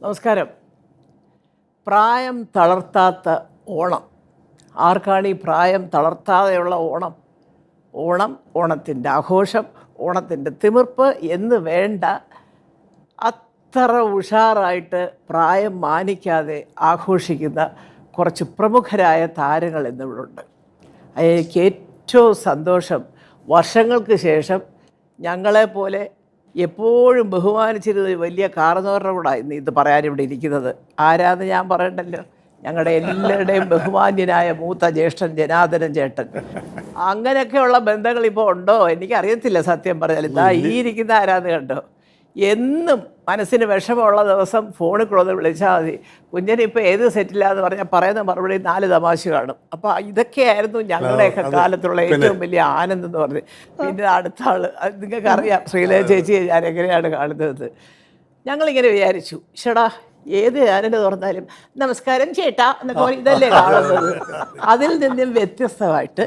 നമസ്കാരം. പ്രായം തളർത്താത്ത ഓണം. ആർക്കാണ് ഈ പ്രായം തളർത്താതെയുള്ള ഓണം? ഓണത്തിൻ്റെ ആഘോഷം, ഓണത്തിൻ്റെ തിമിർപ്പ് എന്ന് വേണ്ട, അത്ര ഉഷാറായിട്ട് പ്രായം മാനിക്കാതെ ആഘോഷിക്കുന്ന കുറച്ച് പ്രമുഖരായ താരങ്ങൾ ഇന്നിവിടുണ്ട്. എനിക്ക് ഏറ്റവും സന്തോഷം, വർഷങ്ങൾക്ക് ശേഷം ഞങ്ങളെപ്പോലെ എപ്പോഴും ബഹുമാനിച്ചിരുന്ന വലിയ കാർന്നവരുടെ കൂടെ ഇന്ന് ഇത് പറയാനിവിടെ ഇരിക്കുന്നത്. ആരാന്ന് ഞാൻ പറയണ്ടല്ലോ, ഞങ്ങളുടെ എല്ലാവരുടെയും ബഹുമാന്യനായ മൂത്ത ജ്യേഷ്ഠൻ ജനാർദ്ദനൻ ചേട്ടൻ. അങ്ങനെയൊക്കെയുള്ള ബന്ധങ്ങൾ ഇപ്പോൾ ഉണ്ടോ എനിക്കറിയത്തില്ല സത്യം പറഞ്ഞാൽ. ഇതാ ഈ ഇരിക്കുന്ന ആരാന്ന് കണ്ടോ, എന്നും മനസ്സിന് വിഷമമുള്ള ദിവസം ഫോണിൽ കൂടെ വിളിച്ചാൽ മതി, കുഞ്ഞിനിപ്പോൾ ഏത് സെറ്റിലാന്ന് പറഞ്ഞാൽ പറയുന്ന മറുപടി 4 തമാശ കാണും. അപ്പോൾ ഇതൊക്കെയായിരുന്നു ഞങ്ങളുടെയൊക്കെ കാലത്തുള്ള ഏറ്റവും വലിയ ആനന്ദം എന്ന് പറഞ്ഞത്. പിന്നെ അടുത്ത ആൾ, നിങ്ങൾക്ക് അറിയാം ശ്രീലത ചേച്ചി ഞാൻ എങ്ങനെയാണ് കാണുന്നത്. ഞങ്ങളിങ്ങനെ വിചാരിച്ചു, ചേട്ടാ ഏത് ചാനൽ തുറന്നാലും നമസ്കാരം ചേട്ടാ എന്നൊക്കെ ഇതല്ലേ കാണുന്നത്. അതിൽ നിന്നും വ്യത്യസ്തമായിട്ട്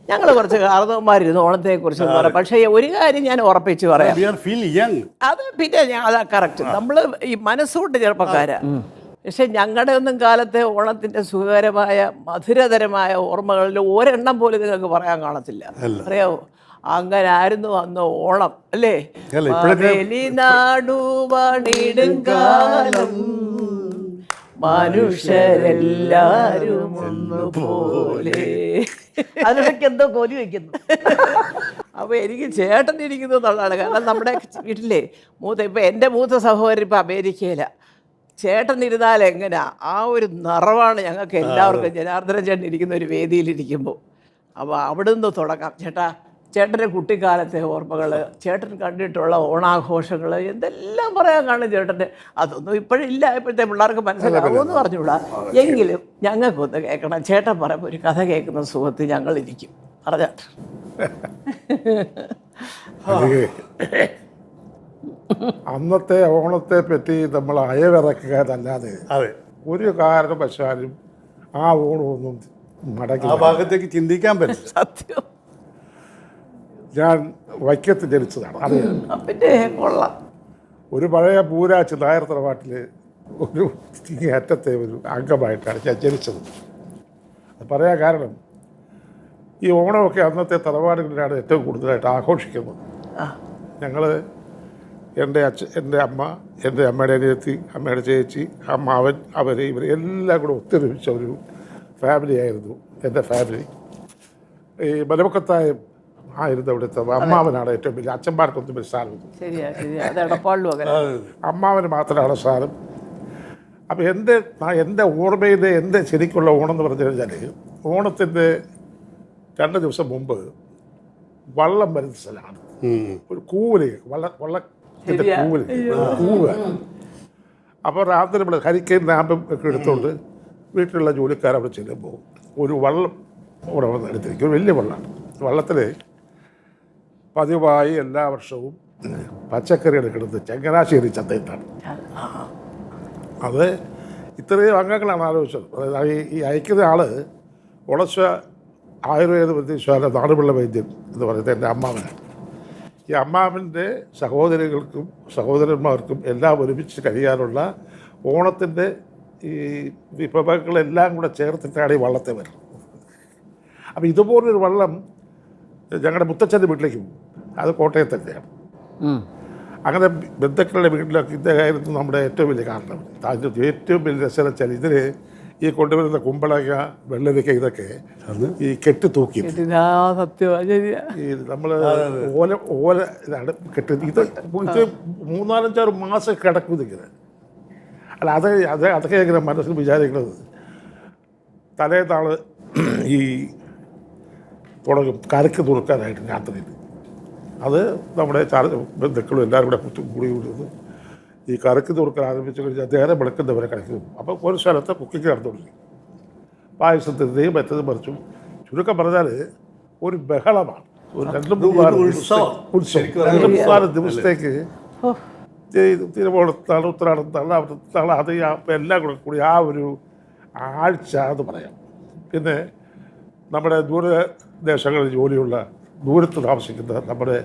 ഞങ്ങൾ കുറച്ച് കാർന്നവന്മാരിരുന്നു ഓണത്തെ കുറിച്ച് പറയാം. പക്ഷേ ഒരു കാര്യം ഞാൻ ഉറപ്പിച്ച് പറയാം, അത് പിന്നെ അതാ കറക്റ്റ്, നമ്മൾ ഈ മനസ്സുകൊണ്ട് ചെറുപ്പക്കാരാണ്. പക്ഷെ ഞങ്ങളുടെ ഒന്നും കാലത്തെ ഓണത്തിന്റെ സുഖകരമായ മധുരതരമായ ഓർമ്മകളിൽ ഒരെണ്ണം പോലും നിങ്ങൾക്ക് പറയാൻ കാണത്തില്ല. അറിയാവോ, അങ്ങനെ ആയിരുന്നു അന്ന് ഓണം, അല്ലേ? നാടുവാണിടുങ്കാലം മനുഷ്യരെല്ലാരും ഒന്നുപോലെ. അതിനൊക്കെ എന്തോ കോലി വയ്ക്കുന്നു. അപ്പോൾ എനിക്ക് ചേട്ടൻ ഇരിക്കുന്നത് എന്നുള്ളതാണ്. കാരണം നമ്മുടെ വീട്ടിലെ ഇപ്പം എൻ്റെ മൂത്ത സഹോദരൻ ഇപ്പം അമേരിക്കയിലാണ്. ചേട്ടൻ ഇരുന്നാൽ എങ്ങനെയാ, ആ ഒരു നിറവാണ് ഞങ്ങൾക്ക് എല്ലാവർക്കും ജനാർദ്ദനൻ ചേട്ടൻ ഇരിക്കുന്ന ഒരു വേദിയിലിരിക്കുമ്പോൾ. അപ്പോൾ അവിടെ നിന്ന് തുടങ്ങാം. ചേട്ടൻ്റെ കുട്ടിക്കാലത്തെ ഓർമ്മകൾ, ചേട്ടൻ കണ്ടിട്ടുള്ള ഓണാഘോഷങ്ങൾ, എന്തെല്ലാം പറയാൻ കാണും ചേട്ടൻ്റെ. അതൊന്നും ഇപ്പോഴില്ല, ഇപ്പോഴത്തെ പിള്ളേർക്ക് മനസ്സിലാവുമെന്ന് പറഞ്ഞുകൂടാ. എങ്കിലും ഞങ്ങൾക്കൊന്ന് കേൾക്കണം. ചേട്ടൻ പറയുമ്പോൾ ഒരു കഥ കേൾക്കുന്ന സുഖത്തിൽ ഞങ്ങളിരിക്കും. പറഞ്ഞാട്ട് അന്നത്തെ ഓണത്തെ പറ്റി നമ്മൾ അയവിറക്കാനല്ലാതെ ഒരു കാരണവശാലും ആ ഓണമൊന്നും മടങ്ങി ഭാഗത്തേക്ക് ചിന്തിക്കാൻ പറ്റില്ല. സത്യം. ഞാൻ വൈക്കത്ത് ജനിച്ചതാണ്. അത് പിന്നെ കൊള്ളാം. ഒരു പഴയ പൂരാച്ച് നായർ തറവാട്ടിൽ ഒരു അറ്റത്തെ ഒരു അംഗമായിട്ടാണ് ഞാൻ ജനിച്ചത്. അത് പറയാൻ കാരണം, ഈ ഓണമൊക്കെ അന്നത്തെ തറവാടുകളിലാണ് ഏറ്റവും കൂടുതലായിട്ട് ആഘോഷിക്കുന്നത്. ഞങ്ങൾ എൻ്റെ അമ്മ, എൻ്റെ അമ്മയുടെ അനിയത്തി, അമ്മയുടെ ചേച്ചി, അമ്മാവൻ, ഇവർ എല്ലാം കൂടെ ഒത്തൊരുമിച്ച ഒരു ഫാമിലി ആയിരുന്നു എൻ്റെ ഫാമിലി. ഈ മലമുക്കത്തായ ആയിരുന്നു അവിടുത്തെ അമ്മാവനാണ് ഏറ്റവും വലിയ. അച്ഛന്മാർക്കൊന്നും വലിയ സ്ഥാനമില്ല, അമ്മാവന് മാത്രമാണ് സ്ഥാനം. അപ്പം എൻ്റെ ഓർമ്മയിലെ എൻ്റെ ശരിക്കുള്ള ഓണം എന്ന് പറഞ്ഞു കഴിഞ്ഞാൽ, ഓണത്തിൻ്റെ 2 ദിവസം മുമ്പ് വള്ളം വരുന്ന സ്ഥലമാണ്. ഒരു കൂവല്, വള്ളത്തിൻ്റെ കൂവ്. അപ്പോൾ രാത്രി നമ്മൾ ഹരിക്കയും നാമ്പും ഒക്കെ എടുത്തുകൊണ്ട് വീട്ടിലുള്ള ജോലിക്കാരവിടെ ചെല്ലുമ്പോൾ ഒരു വള്ളം അവിടെ വന്ന് എടുത്തിരിക്കും. ഒരു വലിയ വള്ളമാണ്. വള്ളത്തിൽ പതിവായി എല്ലാ വർഷവും പച്ചക്കറി എടുക്കുന്നത് ചങ്ങനാശ്ശേരി ചന്തയിലാണ്. അത് ഇത്രയും അംഗങ്ങളാണ് ആലോചിച്ചത്. അതായത് ഈ അയക്കുന്ന ആൾ ഉളച്ച ആയുർവേദ വൈദ്യശാല നാടുപിള്ള വൈദ്യൻ എന്ന് പറയുന്നത് എൻ്റെ അമ്മാവനാണ്. ഈ അമ്മാവൻ്റെ സഹോദരികൾക്കും സഹോദരന്മാർക്കും എല്ലാം ഒരുമിച്ച് കഴിയാനുള്ള ഓണത്തിൻ്റെ ഈ വിഭവങ്ങളെല്ലാം കൂടെ ചേർത്തിട്ടാണ് ഈ വള്ളത്തെ വരുന്നത്. അപ്പോൾ ഇതുപോലൊരു വള്ളം ഞങ്ങളുടെ മുത്തച്ഛൻ്റെ വീട്ടിലേക്ക് പോകും. അത് കോട്ടയത്തൊക്കെയാണ്. അങ്ങനെ ബന്ധുക്കളുടെ വീട്ടിലൊക്കെ ഇദ്ദേഹമായിരുന്നു നമ്മുടെ ഏറ്റവും വലിയ കാരണം. അതിൻ്റെ ഏറ്റവും വലിയ രസം വെച്ചാൽ ഇതിന് ഈ കൊണ്ടുവരുന്ന കുമ്പളങ്ങ, വെള്ളരിക്ക ഇതൊക്കെ ഈ കെട്ടി തൂക്കി, ഈ നമ്മൾ ഓല ഇതാണ് കെട്ടി. ഇത് 3-4 മാസം കിടക്കും ഇതിങ്ങനെ. അല്ല അതൊക്കെ എങ്ങനെ മനസ്സിൽ വിചാരിക്കുന്നത്. തലേന്നാൾ ഈ തുടങ്ങും കരക്ക് തുറക്കാനായിട്ട് രാത്രിയിൽ. അത് നമ്മുടെ ബന്ധുക്കളും എല്ലാവരും കൂടെ കൂടി വിടുന്നത്. ഈ കരക്ക് തുറക്കാൻ ആരംഭിച്ചു കഴിഞ്ഞാൽ നേരെ വിളക്കുന്നവരെ കളിക്കും. അപ്പോൾ ഒരു സ്ഥലത്ത് കുക്കിങ് നടന്നുകൊണ്ടിരിക്കും. പായസത്തിൻ്റെയും മറ്റത് മറിച്ചും. ചുരുക്കം പറഞ്ഞാൽ ഒരു ബഹളമാണ്. ഒരു 2-3 ദിവസത്തേക്ക് തിരുവോണത്താണ്, ഉത്തരാടത്താണ്, അവിടുത്താണ്. അത് എല്ലാം കൂടി ആ ഒരു ആഴ്ച എന്ന് പറയാം. പിന്നെ നമ്മുടെ ദൂരദേശങ്ങളിൽ ജോലിയുള്ള, ദൂരത്ത് താമസിക്കുന്ന നമ്മുടെ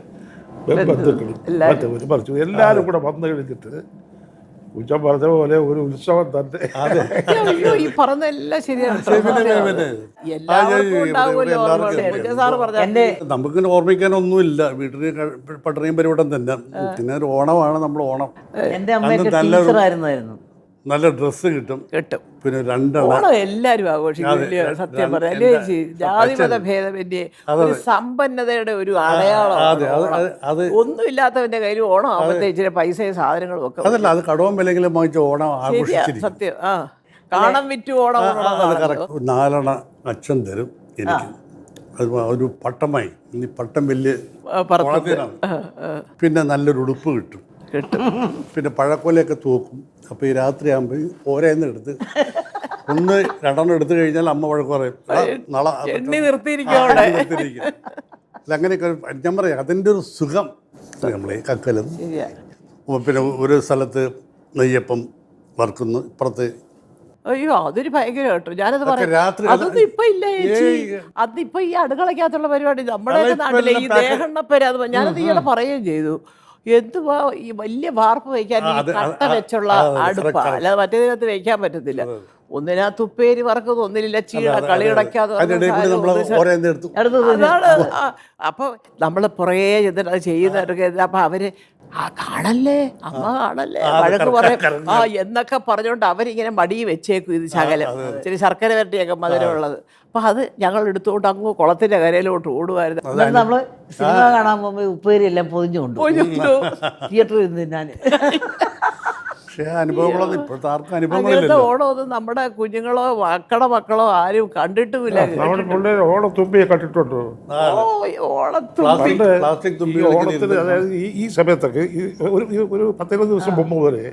ബന്ധുക്കളും മറ്റു മറിച്ചു എല്ലാവരും കൂടെ വന്നു കഴിഞ്ഞിട്ട് കുഞ്ചൻ പറഞ്ഞ പോലെ ഒരു ഉത്സവം തന്നെ. അയ്യോ, ഈ പറഞ്ഞെല്ലാം ശരിയാണ്. എല്ലാവർക്കും ഉണ്ടാവുമല്ലോ ഓർമ്മ. സാറ് പറഞ്ഞ നമുക്ക് ഓർമ്മിക്കാനൊന്നുമില്ല. വീട്ടിൽ പട്ടണയും പരിപാടി തന്നെ. പിന്നെ ഒരു ഓണമാണ് നമ്മൾ ഓണം. എൻ്റെ അമ്മയൊക്കെ ടീച്ചറായിരുന്നു. നല്ല ഡ്രസ്സ് കിട്ടും. പിന്നെ 2 ഓണം എല്ലാരും ആഘോഷിക്കും. സത്യം പറയാം അല്ലേ ചേച്ചി? ജാതിമത ഭേദമന്യേ ഒരു സമ്പന്നതയുടെ ഒരു അടയാളം. ഒന്നുമില്ലാത്തവന്റെ കയ്യിൽ ഓണം ആകുമ്പത്തെ ഇച്ചിരി പൈസയും സാധനങ്ങളും ഒക്കെ. അതല്ല, അത് കടവും വിലങ്കിലും വാങ്ങിച്ച ഓണം ആഘോഷിച്ചിരിക്കും. സത്യം. കാണം വിറ്റു ഓണം. 4 അച്ഛൻ തരും എനിക്ക്. അത് ഒരു പട്ടമായി. ഇനി പട്ടം വലിയ ഓണത്തിനാണ്. പിന്നെ നല്ലൊരു ഉടുപ്പ് കിട്ടും. പിന്നെ പഴക്കൊലയൊക്കെ തൂക്കും. അപ്പോൾ ഈ രാത്രിയാകുമ്പോൾ ഓരോന്ന് എടുത്ത് 1-2 എടുത്തു കഴിഞ്ഞാൽ അമ്മ വഴക്ക് പറയും, നാളെ നിർത്തിയിരിക്കും. അങ്ങനെയൊക്കെ ഞാൻ പറയാം. അതിൻ്റെ ഒരു സുഖം നമ്മൾ ഈ കക്കലും. പിന്നെ ഒരു സ്ഥലത്ത് നെയ്യപ്പം വറുക്കുന്നു, ഇപ്പുറത്ത്. അയ്യോ, അതൊരു ഭയങ്കര കേട്ടോ. ഞാനത് പറയാം. രാത്രി അതൊന്നും ഇപ്പൊ ഇല്ല ചേച്ചി. അതിപ്പോ ഈ അടുക്കളക്കകത്തുള്ള പരിപാടി നമ്മുടെയൊക്കെ നാട്ടിലെ ഈ ദേഹണ്ണപ്പേര് അത് ഞാനത് ഇയാളെ പറയുകയും ചെയ്തു. എന്തുവാ ഈ വലിയ വാർപ്പ് വയ്ക്കാൻ കട്ട വെച്ചുള്ള അടുപ്പാ, അല്ലാതെ മറ്റേതിനകത്ത് വെക്കാൻ പറ്റത്തില്ല. ഒന്നിനകത്ത് ഉപ്പേരി വറക്കുന്നത്, ഒന്നിലില്ല ചീട കളി കിടക്കാതെ. അതാണ്. അപ്പൊ നമ്മള് പുറേ ചെന്നിട്ട് അത് ചെയ്യുന്നവർക്ക് അപ്പൊ അവര് കാണല്ലേ അമ്മ, കാണല്ലേ, വഴക്ക് പറയും എന്നൊക്കെ പറഞ്ഞുകൊണ്ട് അവരിങ്ങനെ മടി വെച്ചേക്കും. ഇത് ശകലം ഇച്ചിരി ശർക്കര വരട്ടിയൊക്കെ മധുരമുള്ളത്. അപ്പൊ അത് ഞങ്ങൾ എടുത്തുകൊണ്ട് അങ്ങ് കുളത്തിന്റെ കരയിലോട്ട് ഓടുമായിരുന്നു. നമ്മള് സിനിമ കാണാൻ പോകുമ്പോൾ ഉപ്പേരി എല്ലാം പൊതിഞ്ഞുകൊണ്ട് തിയേറ്ററിൽ നിന്ന് ഞാൻ. പക്ഷേ അനുഭവങ്ങളൊന്നും ഇപ്പോഴത്തെ ആർക്കും അനുഭവങ്ങളില്ല. അങ്ങനത്തെ ഓണമൊന്നും നമ്മുടെ കുഞ്ഞുങ്ങളോ മക്കളോ ആരും കണ്ടിട്ടുമില്ല. നമ്മുടെ പിള്ളേർ ഓണത്തുമ്പിയെ കണ്ടിട്ടുണ്ടോ? പ്ലാസ്റ്റിക് തുമ്പി ഓണത്തിന്, അതായത് ഈ സമയത്തൊക്കെ ഒരു 10-20 ദിവസം മുമ്പ് വരെ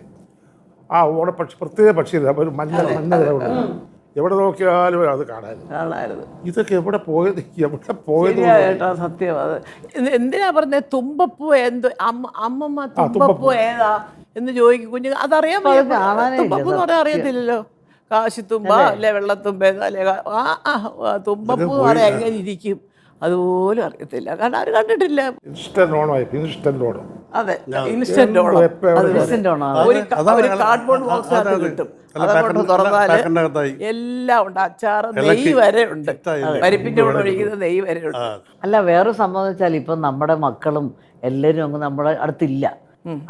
ആ ഓണപ്പക്ഷി, പ്രത്യേക പക്ഷിയില്ല, ഒരു മഞ്ഞ നിലവുണ്ട്. എവിടെ നോക്കിയാലും അത് കാണായിരുന്നു. ഇതൊക്കെ എവിടെ പോയത് സത്യം. അത് എന്തിനാ പറഞ്ഞത്? തുമ്പപ്പൂ എന്തോ അമ്മമ്മ തുമ്പപ്പൂ ഏതാ എന്ന് ചോദിക്കും കുഞ്ഞുങ്ങൾ. അതറിയാൻ തുമ്പപ്പൂ എന്ന് പറയാൻ അറിയത്തില്ലല്ലോ. കാശിത്തുമ്പ അല്ലെ വെള്ളത്തുമ്പ അല്ലെ തുമ്പപ്പൂ എന്ന് പറയാൻ എങ്ങനെ ഇരിക്കും അതുപോലും അറിയത്തില്ല. കാരണം ആരും കണ്ടിട്ടില്ല. ഇൻസ്റ്റന്റ് ഓണം. അതെ, ഇൻസ്റ്റന്റ് ഓണം. ഒരു കാർഡ്ബോർഡ് ബോക്സ് കിട്ടും. അതങ്ങോട്ട് തുറന്നാല് എല്ലാം ഉണ്ട്. അച്ചാറ്, നെയ്യ് വരെ ഉണ്ട്. പരിപ്പിന്റെ കൂടെ ഒഴിക്കുന്ന നെയ്യ് വരെ ഉണ്ട്. അല്ല, വേറെ സംഭവം വെച്ചാൽ ഇപ്പം നമ്മുടെ മക്കളും എല്ലാവരും അങ്ങ് നമ്മുടെ അടുത്തില്ല.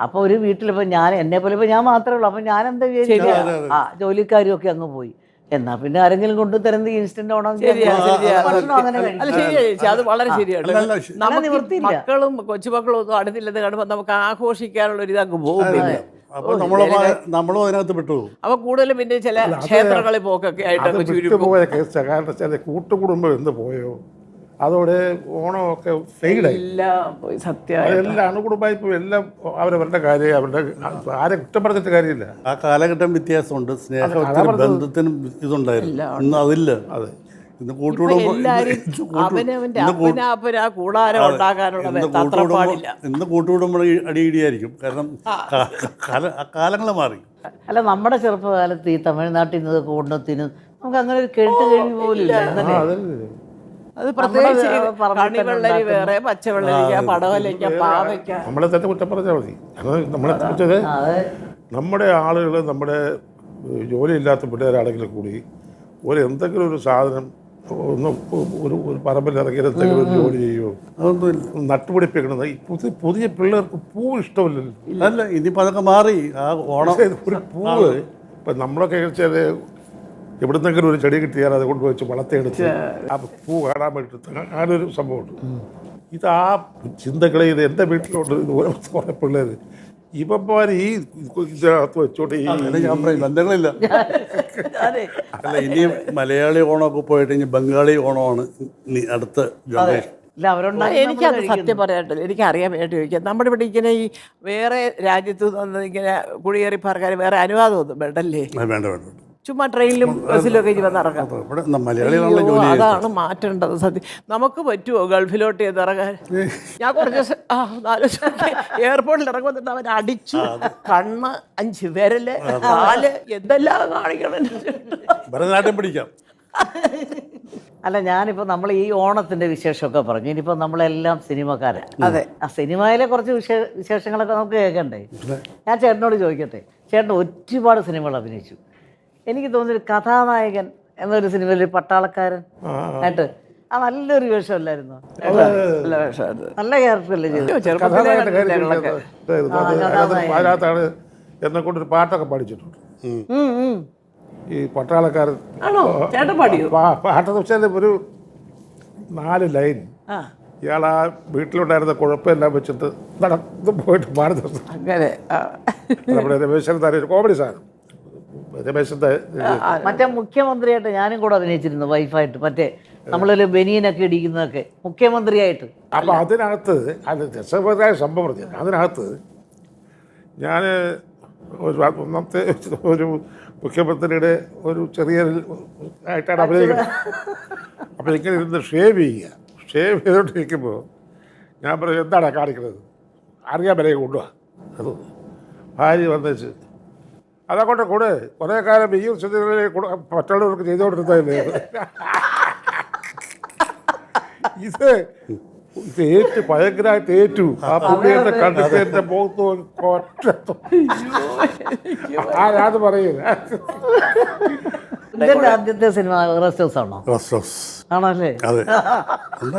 അപ്പൊ ഒരു വീട്ടിലിപ്പോ ഞാൻ എന്നെ പോലെ ഇപ്പൊ ഞാൻ മാത്രമേ ഉള്ളൂ. അപ്പൊ ഞാൻ എന്താ വിചാരിച്ചു, ജോലിക്കാരും ഒക്കെ അങ്ങ് പോയി. എന്നാ പിന്നെ ആരെങ്കിലും കൊണ്ടു തരുന്ന ഇൻസ്റ്റന്റ് ഓണം. അത് വളരെ ശരിയാണ്. നമുക്ക് മക്കളും കൊച്ചുമക്കളും ഒന്നും അടുത്തില്ലെന്ന് കാണുമ്പോൾ നമുക്ക് ആഘോഷിക്കാനുള്ള ഒരു ഇതങ്ങ് പോകും. നമ്മളും അതിനകത്ത് വിട്ടുപോകും. അപ്പൊ കൂടുതലും പിന്നെ ചില ക്ഷേത്രങ്ങളിൽ പോക്കൊക്കെ ആയിട്ട് പോയ കേസ്. കാരണം ചില കൂട്ടുകുടുംബം എന്ത് പോയോ, അതോടെ ഓണമൊക്കെ ഫെയിലായി. എല്ലാം അണുകുടുംബമായി പോയി. എല്ലാം അവരവരുടെ കാര്യം, അവരുടെ ആരെ കുറ്റം പറഞ്ഞിട്ട് കാര്യമില്ല. ആ കാലഘട്ടം വ്യത്യാസമുണ്ട്. സ്നേഹത്തിനും ബന്ധത്തിനും ഇതുണ്ടായിരുന്നു. ഇന്ന് അതില്ല. അതെ, ഇന്ന് കൂട്ടുകുടുംബം, ഇന്ന് കൂട്ടുകുടുംബം അടിയിടിയായിരിക്കും. കാരണം കാലങ്ങൾ മാറി. അല്ല, നമ്മുടെ ചെറുപ്പകാലത്ത് ഈ തമിഴ്നാട്ടിൽ നിന്ന് കൊണ്ടത്തിന് നമുക്ക് അങ്ങനെ ഒരു കേട്ട് കഴിവ് പോലില്ല. അത് പ്രത്യേകിച്ച് കണിവെള്ളരി വേറെ, പച്ചവെള്ളരിക്ക, പടവലയ്ക്ക, പാവയ്ക്ക. നമ്മളെ തന്നെ കുറ്റം പറഞ്ഞാൽ മതി. നമ്മളെ കുറിച്ചത് നമ്മുടെ ആളുകൾ, നമ്മുടെ ജോലിയില്ലാത്ത പിള്ളേരാണെങ്കിലും കൂടി എന്തെങ്കിലും ഒരു സാധനം ഒരു പറമ്പിൽ ഇറങ്ങിയ എന്തെങ്കിലും ഒരു ജോലി ചെയ്യുമോ, അതൊന്നും നട്ടുപിടിപ്പിക്കണത്. പുതിയ പിള്ളേർക്ക് പൂവ് ഇഷ്ടമില്ലല്ലോ. അല്ല, ഇനിയിപ്പോൾ അതൊക്കെ മാറി. ആ ഓണം ഒരു പൂവ് ഇപ്പം നമ്മളൊക്കെ കഴിച്ചാൽ എവിടുന്നെങ്കിലും ഒരു ചെടി കിട്ടിയാൽ അത് കൊണ്ടുവച്ച് വളർത്തിയെടുത്ത് ആ പൂ കാണാൻ വേണ്ടിയിട്ട് അങ്ങനൊരു സംഭവമുണ്ട്. ഇത് ആ ചിന്തകളെ ഇത് എൻ്റെ വീട്ടിലുണ്ട്. ഇതുപോലെ കുറേ പിള്ളേർ ഇവന്മാർ ഈ ഇതിനകത്ത് വെച്ചോട്ട് ബന്ധങ്ങളില്ല. അല്ല, ഇനി മലയാളി ഓണമൊക്കെ പോയിട്ട് ഇനി ബംഗാളി ഓണമാണ് അടുത്ത ജനറേഷൻ. എനിക്കത് സത്യം പറയാട്ടില്ല. എനിക്കറിയാൻ വേണ്ടി ചോദിക്കാം. നമ്മുടെ ഇവിടെ ഇങ്ങനെ ഈ വേറെ രാജ്യത്ത് നിന്ന് ഇങ്ങനെ കുടിയേറി പാർക്കാൻ വേറെ അനുവാദമൊന്നും വേണ്ടല്ലേ? വേണ്ട വേണ്ട, ചുമ്മാ ട്രെയിനിലും ബസ്സിലൊക്കെ ഇറങ്ങാം. അതാണ് മാറ്റേണ്ടത്. സത്യം നമുക്ക് പറ്റുമോ ഗൾഫിലോട്ട് ഇറങ്ങാൻ? ഞാൻ കുറച്ച് 4 എയർപോർട്ടിൽ ഇറങ്ങുമ്പോൾ അവൻ അടിച്ചു, കണ്ണ്, 5 വിരല്, കാല്, എന്തെല്ലാം കാണിക്കണം. ഭരതനാട്യം പിടിക്കാം. അല്ല, ഞാനിപ്പോൾ നമ്മൾ ഈ ഓണത്തിൻ്റെ വിശേഷമൊക്കെ പറഞ്ഞു. ഇനിയിപ്പോൾ നമ്മളെല്ലാം സിനിമക്കാരാണ്. അതെ, ആ സിനിമയിലെ കുറച്ച് വിശേഷങ്ങളൊക്കെ നമുക്ക് കേൾക്കണ്ടേ? ഞാൻ ചേട്ടനോട് ചോദിക്കട്ടെ, ചേട്ടൻ ഒരുപാട് സിനിമകൾ അഭിനയിച്ചു. എനിക്ക് തോന്നിയൊരു കഥാനായകൻ എന്നൊരു സിനിമയിൽ പട്ടാളക്കാരൻ ആയിട്ട് ആ നല്ലൊരു വേഷമല്ലായിരുന്നു? നല്ല വേഷമായിരുന്നു. നല്ല ക്യാരക്ടർ അല്ലേ ചെയ്തു? ചെറുപ്പത്തിലേ കണ്ടിട്ടില്ല ഞങ്ങളൊക്കെ. അതിനകത്താണ് എന്നെ കൊണ്ടൊരു പാട്ടൊക്കെ പഠിച്ചിട്ടുണ്ട്. ഈ പട്ടാളക്കാരൻ ആണോ ചേട്ടൻ പാടിയോ? പാട്ടെന്ന് വെച്ചാൽ ഒരു 4 ലൈൻ ഇയാൾ ആ വീട്ടിലുണ്ടായിരുന്ന കുഴപ്പമെല്ലാം വെച്ചിട്ട് നടന്ന് പോയിട്ട് പാടി തീർത്തു. അങ്ങനെ നമ്മുടെ രമേശൻ താര കോമഡി സാധനം. രമേശൻ മറ്റേ മുഖ്യമന്ത്രിയായിട്ട് ഞാനും കൂടെ അഭിനയിച്ചിരുന്നു വൈഫായിട്ട്. മറ്റേ നമ്മളൊരു ബനിയനൊക്കെ ഇടിക്കുന്നതൊക്കെ മുഖ്യമന്ത്രിയായിട്ട്. അപ്പം അതിനകത്ത് അത് രസകരമായ സംഭവം പറഞ്ഞു. അതിനകത്ത് ഞാൻ ഒന്നാമത്തെ ഒരു മുഖ്യമന്ത്രിയുടെ ഒരു ചെറിയ ആയിട്ടാണ് അഭിനയിക്കുന്നത്. അപ്പോൾ ഇങ്ങനെ ഇരുന്ന് ഷേവ് ചെയ്തുകൊണ്ടിരിക്കുമ്പോൾ ഞാൻ പറയും, എന്താണ് കാണിക്കുന്നത്, അറിയാൻ വിലയെ കൊണ്ടുപോവാ. അത് ഭാര്യ വന്നേച്ച് അതങ്ങോട്ട് കൂടെ കുറേ കാലം ഈ മറ്റുള്ളവർക്ക് ചെയ്തുകൊണ്ടിരുന്നതല്ലേ ഇത് ഭയങ്കരമായിട്ട് ഏറ്റു. ആ പുള്ളിയുടെ കണ്ടിട്ട് എൻ്റെ മുഖത്ത് അത് പറയുന്നത്. ഇതിന്റെ ആദ്യത്തെ സിനിമ റെസ്റ്റ് ഹൗസ് ആണോ? റെസ്റ്റ് ഹൗസ് ആണല്ലേ? അതെ.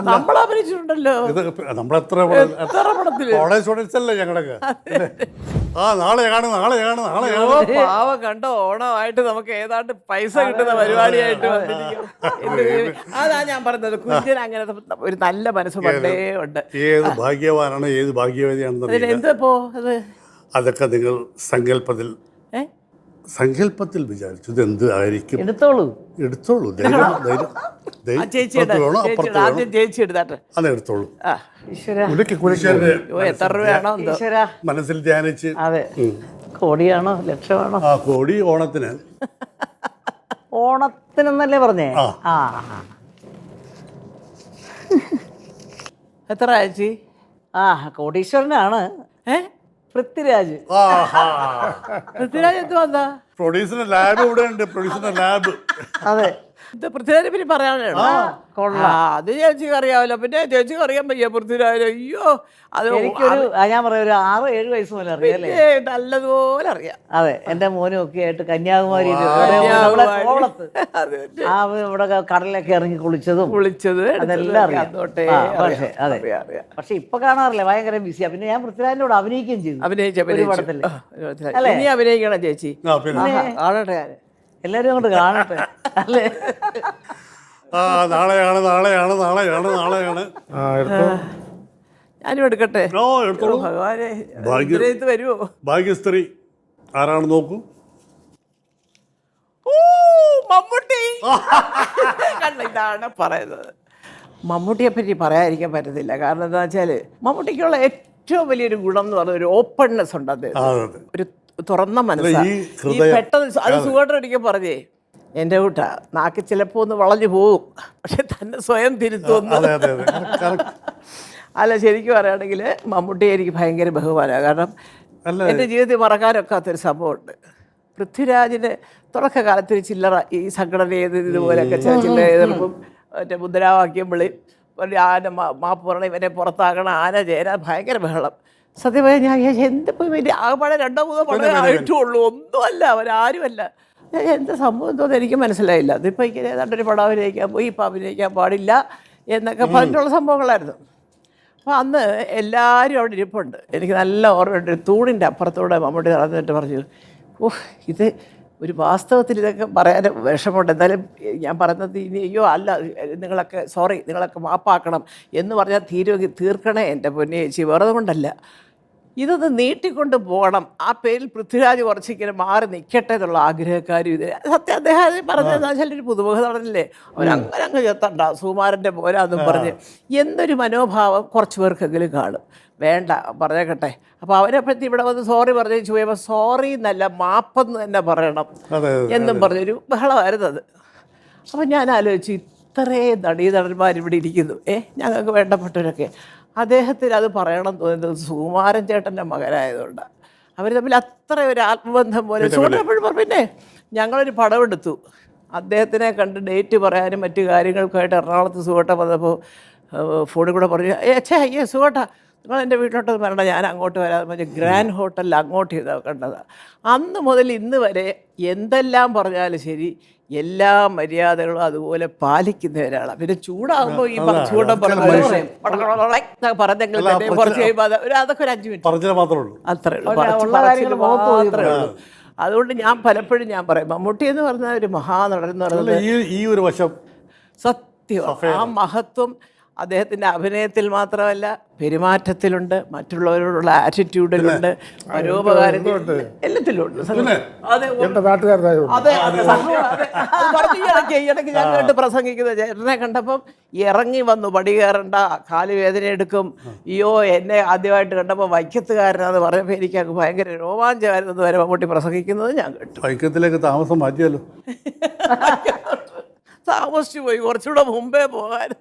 നമ്മൾ അഭിനയിച്ചിട്ടുണ്ടല്ലോ ഇത് നമ്മളെത്ര കോളേജ് സ്റ്റുഡൻസ് അല്ലേ ഞങ്ങളൊക്കെ. നാളെ കാണും. പാവ കണ്ടോ, ഓണമായിട്ട് നമുക്ക് ഏതാണ്ട് പൈസ കിട്ടുന്ന പരിപാടിയായിട്ട് വന്നിരിക്കും. അതാ ഞാൻ പറഞ്ഞത്, കുഞ്ഞിന് അങ്ങനെ ഒരു നല്ല മനസ്സ് പണ്ടേ ഉണ്ട്. ഏത് ഭാഗ്യവാനാണ് ഏത് ഭാഗ്യവതിയാണെന്ന് എന്തപ്പോ അത് അതൊക്കെ നിങ്ങൾ സങ്കല്പത്തിൽ വിചാരിച്ചു ഇത് എന്ത് ആയിരിക്കും. എടുത്തോളൂ. ആദ്യം ചേച്ചി എടുത്താട്ടെ. അത് എടുത്തോളൂ. എത്ര രൂപയാണോ മനസ്സിൽ ധ്യാനിച്ച്. അതെ. കോടിയാണോ ലക്ഷമാണോ? കോടി ഓണത്തിന്. ഓണത്തിനെന്നല്ലേ പറഞ്ഞേ? എത്ര ചേച്ചി? കോടീശ്വരനാണ് പൃഥ്വിരാജ്. പൃഥ്വിരാജ് എന്ത് വന്നാ? പ്രൊഡ്യൂസറിന്റെ ലാബ് ഇവിടെ ഉണ്ട്. പ്രൊഡ്യൂസറിന്റെ ലാബ്. അതെ. പൃഥ്വിരാജിനെ പിന്നെ പറയാനാണോ? അത് ചേച്ചിക്ക് അറിയാമല്ലോ. പിന്നെ ചേച്ചിക്ക് അറിയാൻ വയ്യ പൃഥ്വിരാജ്? അയ്യോ, അത് എനിക്കൊരു ഞാൻ പറയാം ഒരു 6-7 വയസ്സ് മുതൽ അറിയാം അല്ലേ? നല്ലതുപോലെ അറിയാം. അതെ. എൻ്റെ മോനും ഒക്കെ ആയിട്ട് കന്യാകുമാരിയിൽ ഇവിടെ കടലിലൊക്കെ ഇറങ്ങി കുളിച്ചതും അതെല്ലാം അറിയാം. പക്ഷേ അതെ, പക്ഷെ ഇപ്പൊ കാണാറില്ല, ഭയങ്കര ബിസിയാ. പിന്നെ ഞാൻ പൃഥ്വിരാജിന്റെ കൂടെ അഭിനയിക്കുകയും ചെയ്തു ഒരു പടത്തില്. ഇനി അഭിനയിക്കണം ചേച്ചി. കാണട്ടെ, എല്ലാരും അങ്ങോട്ട് കാണട്ടെ അല്ലേ? നാളെയാണ്. ഞാനും എടുക്കട്ടെ. ഭഗവാനെ, വരുമോ? ഭാഗ്യസ്ത്രീ ആരാണ് നോക്കൂ. മമ്മൂട്ടി. ഇതാണ് പറയുന്നത്. മമ്മൂട്ടിയെ പറ്റി പറയാതിരിക്കാൻ പറ്റത്തില്ല. കാരണം എന്താ വെച്ചാൽ മമ്മൂട്ടിക്കുള്ള ഏറ്റവും വലിയൊരു ഗുണം എന്ന് പറഞ്ഞ ഒരു ഓപ്പൺനെസ് ഉണ്ട്. അത് ഒരു തുറന്ന മനസ്സാണ്. ഈ പെട്ടെന്ന് അത് സുഖമായിട്ടൊരിക്കൽ പറഞ്ഞേ, എൻ്റെ കൂട്ടാ നാക്ക് ചിലപ്പോൾ ഒന്ന് വളഞ്ഞു പോവും, പക്ഷെ തന്നെ സ്വയം തിരുത്തുന്നു. അല്ല, ശരിക്കും പറയുകയാണെങ്കിൽ മമ്മൂട്ടി എനിക്ക് ഭയങ്കര ബഹുമാനമാണ്. കാരണം എൻ്റെ ജീവിതത്തിൽ മറക്കാനൊക്കാത്തൊരു സംഭവമുണ്ട്. പൃഥ്വിരാജിന് തുടക്കകാലത്ത് ഒരു ചില്ലറ ഈ സംഘടന ഇതുപോലെയൊക്കെ ചില്ലറ എതിർപ്പും മറ്റേ മുദ്രാവാക്യം വിളി, ആന മാപ്പ് പറഞ്ഞ ഇവരെ പുറത്താക്കണം, ആന ചേരാൻ ഭയങ്കര ബഹളം. സത്യം പറഞ്ഞാൽ ഞാൻ എന്തിപ്പോൾ വലിയ ആകെപ്പാടെ 2-3 പടമേ ആയിട്ടുള്ളൂ, ഒന്നുമല്ല, അവരാരുമല്ല. എന്ത് സംഭവം എന്തോന്ന് എനിക്ക് മനസ്സിലായില്ല. അതിപ്പോൾ ഇങ്ങനെ ഏതാണ്ടൊരു പടം അഭിനയിക്കാൻ പോയി, ഇപ്പം അഭിനയിക്കാൻ പാടില്ല എന്നൊക്കെ പറഞ്ഞിട്ടുള്ള സംഭവങ്ങളായിരുന്നു. അപ്പോൾ അന്ന് എല്ലാവരും അവിടെ ഇരിപ്പുണ്ട്. എനിക്ക് നല്ല ഓർമ്മയുണ്ട്. തൂണിൻ്റെ അപ്പുറത്തൂടെ മമ്മൂട്ടി നടന്നിട്ട് പറഞ്ഞു, ഇത് ഒരു വാസ്തവത്തിൽ ഇതൊക്കെ പറയാൻ വിഷമമുണ്ട്, എന്നാലും ഞാൻ പറയുന്നത് ഇനി അയ്യോ അല്ല, നിങ്ങളൊക്കെ മാപ്പാക്കണം എന്ന് പറഞ്ഞാൽ തീർക്കണേ എൻ്റെ പൊന്നെ ചേച്ചി, വെറുതെ കൊണ്ടല്ല, ഇതൊന്ന് നീട്ടിക്കൊണ്ട് പോകണം. ആ പേരിൽ പൃഥ്വിരാജ് കുറച്ചിങ്ങനെ മാറി നിൽക്കട്ടെ എന്നുള്ള ആഗ്രഹക്കാരും ഇത് സത്യം അദ്ദേഹം പറഞ്ഞതെന്ന് വെച്ചാൽ ഒരു പുതുമുഖ നടനില്ലേ, അവരങ്ങനെ ചെത്തണ്ട, സുകുമാരൻ്റെ പോരാന്നും പറഞ്ഞ് എന്തൊരു മനോഭാവം കുറച്ച് പേർക്കെങ്കിലും കാണും. വേണ്ട, പറഞ്ഞേക്കട്ടെ. അപ്പോൾ അവരെ പറ്റി ഇവിടെ വന്ന് സോറി പറഞ്ഞു പോയപ്പോൾ സോറി എന്നല്ല മാപ്പെന്ന് തന്നെ പറയണം എന്നും പറഞ്ഞൊരു ബഹളമായിരുന്നു അത്. അപ്പോൾ ഞാൻ ആലോചിച്ചു, ഇത്രയും നടന്മാരിവിടെ ഇരിക്കുന്നു, ഞങ്ങൾക്ക് വേണ്ടപ്പെട്ടവരൊക്കെ, അദ്ദേഹത്തിന് അത് പറയണം തോന്നുന്നത് സുകുമാരൻ ചേട്ടൻ്റെ മകനായതുകൊണ്ടാണ്. അവർ തമ്മിൽ അത്ര ഒരു ആത്മബന്ധം പോലെ. സുഹൃത്തുക്കളും പിന്നെ ഞങ്ങളൊരു പടമെടുത്തു, അദ്ദേഹത്തിനെ കണ്ട് ഡേറ്റ് പറയാനും മറ്റു കാര്യങ്ങൾക്കായിട്ട് എറണാകുളത്ത് സുഖട്ട വന്നപ്പോൾ ഫോണിൽ കൂടെ പറഞ്ഞു, അയ്യേ സുഖട്ട നിങ്ങൾ എൻ്റെ വീട്ടിലോട്ട് വരണ്ട, ഞാൻ അങ്ങോട്ട് വരാതെ പറഞ്ഞ് ഗ്രാൻഡ് ഹോട്ടലിൽ അങ്ങോട്ട് ചെയ്താൽ കണ്ടതാണ്. അന്ന് മുതൽ ഇന്ന് വരെ എന്തെല്ലാം പറഞ്ഞാലും ശരി എല്ലാ മര്യാദകളും അതുപോലെ പാലിക്കുന്ന ഒരാളാണ്. പിന്നെ ചൂടാകുമ്പോൾ ഈ ചൂടം പറഞ്ഞെങ്കിൽ തന്നെ കുറച്ച് കഴിയുമ്പോൾ അതൊക്കെ ഒരു 5 മിനിറ്റ് പറഞ്ഞാൽ മാത്രമേ ഉള്ളൂ. അത്രേ ഉള്ളൂ, ഉള്ള കാര്യങ്ങൾ മാത്രമേ ഉള്ളൂ. അതുകൊണ്ട് ഞാൻ പലപ്പോഴും ഞാൻ പറയും മമ്മൂട്ടി എന്ന് പറഞ്ഞ ഒരു മഹാനടൻ എന്ന് പറയുന്നത് ഈ ഒരു വശം സത്യം. ആ മഹത്വം അദ്ദേഹത്തിൻ്റെ അഭിനയത്തിൽ മാത്രമല്ല പെരുമാറ്റത്തിലുണ്ട്, മറ്റുള്ളവരോടുള്ള ആറ്റിറ്റ്യൂഡിലുണ്ട്, പരോപകാരത്തിലുണ്ട്, എല്ലാത്തിലും ഉണ്ട്. അതെ, എൻ്റെ നാട്ടുകാരനായതുകൊണ്ട് അതെ, ഇടയ്ക്ക് ഞാൻ കേട്ട് പ്രസംഗിക്കുന്നത് ചേട്ടനെ കണ്ടപ്പം ഇറങ്ങി വന്നു, പടി കയറണ്ട, കാല് വേദന എടുക്കും, അയ്യോ എന്നെ ആദ്യമായിട്ട് കണ്ടപ്പോൾ വൈക്കത്തുകാരനാന്ന് പറഞ്ഞപ്പോൾ എനിക്ക് ഭയങ്കര രോമാഞ്ചമായിരുന്നു വരെ മമ്മൂട്ടി പ്രസംഗിക്കുന്നത് ഞാൻ കേട്ടു. വൈക്കത്തിലേക്ക് താമസം മാറ്റിയാലോ? താമസിച്ചു പോയി, കുറച്ചുകൂടെ മുമ്പേ പോകാമായിരുന്നു.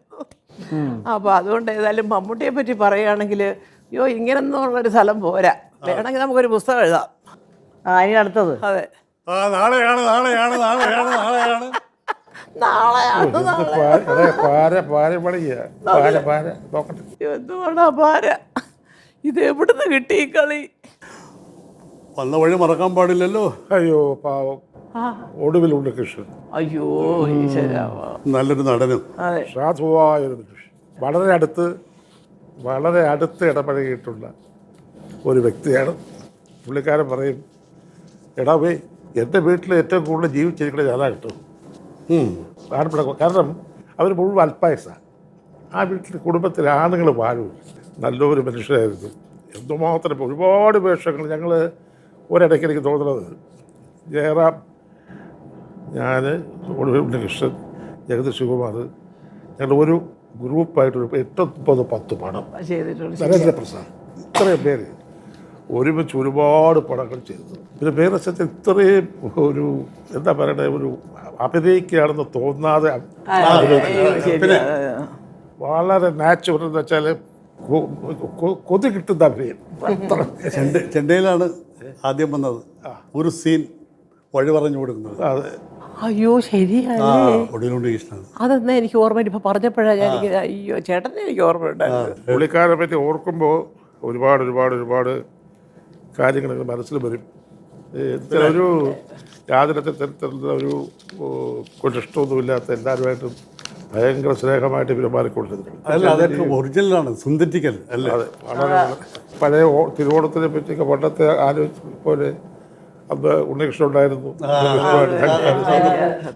അപ്പോൾ അതുകൊണ്ട് ഏതായാലും മമ്മൂട്ടിയെ പറ്റി പറയുകയാണെങ്കിൽ അയ്യോ ഇങ്ങനെയൊന്നുള്ളൊരു സ്ഥലം പോരാ, വേണമെങ്കിൽ നമുക്കൊരു പുസ്തകം എഴുതാം. ഇനി അടുത്തത് അതെ, നാളെയാണ് നാളെയാണ് നാളെയാണ് നാളെയാണ് എന്തുകൊണ്ടാ പാര? ഇത് എവിടുന്ന് കിട്ടി ഈ കളി? വന്ന വഴി മറക്കാൻ പാടില്ലല്ലോ. അയ്യോ പാവം, ഒടുവിലുണ്ട് കൃഷ്ണൻ. അയ്യോ ഈശ്വരാ. നല്ലൊരു നടനും അതെ, സാധുവായൊരു കൃഷ്ണൻ, വളരെ അടുത്ത് ഇടപഴകിയിട്ടുള്ള ഒരു വ്യക്തിയാണ്. പുള്ളിക്കാരൻ പറയും, എടാ പോയി എൻ്റെ വീട്ടിൽ ഏറ്റവും കൂടുതൽ ജീവിച്ചിരിക്കുന്നത് ഞാനാണ് കിട്ടും. കാരണം അവർ മുഴുവൻ അല്പായസാണ്. ആ വീട്ടിൽ കുടുംബത്തിൽ ആണുങ്ങൾ വാഴും. നല്ലൊരു മനുഷ്യരായിരുന്നു. എന്തുമാത്രം ഒരുപാട് വേഷങ്ങൾ. ഞങ്ങൾ ഒരിടയ്ക്ക് എനിക്ക് തോന്നുന്നത് ജയറാം, ഞാൻ, ഉണ്ണികൃഷ്ണൻ, ജഗതി ശിവകുമാർ, ഞങ്ങൾ ഒരു ഗ്രൂപ്പായിട്ടൊരു 8-10 പടം, നരേന്ദ്രപ്രസാദ്, ഇത്രയും പേര് ഒരുമിച്ച് ഒരുപാട് പടങ്ങൾ ചെയ്തു. പിന്നെ വേറെ സത്യത്തിൽ ഇത്രയും ഒരു എന്താ പറയണേ, ഒരു അഭിനയിക്കുകയാണെന്ന് തോന്നാതെ വളരെ നാച്ചുറൽ എന്ന് വെച്ചാൽ കൊതി കിട്ടുന്ന അഭിനയം. ചെണ്ടയിലാണ് ആദ്യം വന്നത്. ഒരു സീൻ വഴി പറഞ്ഞു കൊടുക്കുന്നത്. അതെ, അയ്യോ ശരിയല്ലേ, ഒടുവിലുണ്ട് കൃഷ്ണൻ. അതെന്നാ എനിക്ക് ഓർമ്മ, ഇപ്പം പറഞ്ഞപ്പോഴാണ് എനിക്ക് അയ്യോ ചേട്ടനെ എനിക്ക് ഓർമ്മയുണ്ടായിരുന്നു. പുള്ളിക്കാരെ പറ്റി ഓർക്കുമ്പോൾ ഒരുപാട് കാര്യങ്ങൾ മനസ്സിൽ വരും. ഒരു യാതൊരു തരത്തിലുള്ള ഒരു കൊണ്ടിഷ്ടമൊന്നുമില്ലാത്ത എല്ലാവരുമായിട്ടും ഭയങ്കര സ്നേഹമായിട്ട് പെരുമാറിക്കൊണ്ടിരുന്നു. അല്ല, അതൊക്കെ ഒറിജിനലാണ്, സിന്തറ്റിക്കൽ അല്ലേ? അതെ, വളരെ പഴയ തിരുവോണത്തിനെ പറ്റിയൊക്കെ പണ്ടത്തെ ആലോചിച്ച പോലെ അന്ന് ഉണ്ണികൃഷ്ണൻ ഉണ്ടായിരുന്നു.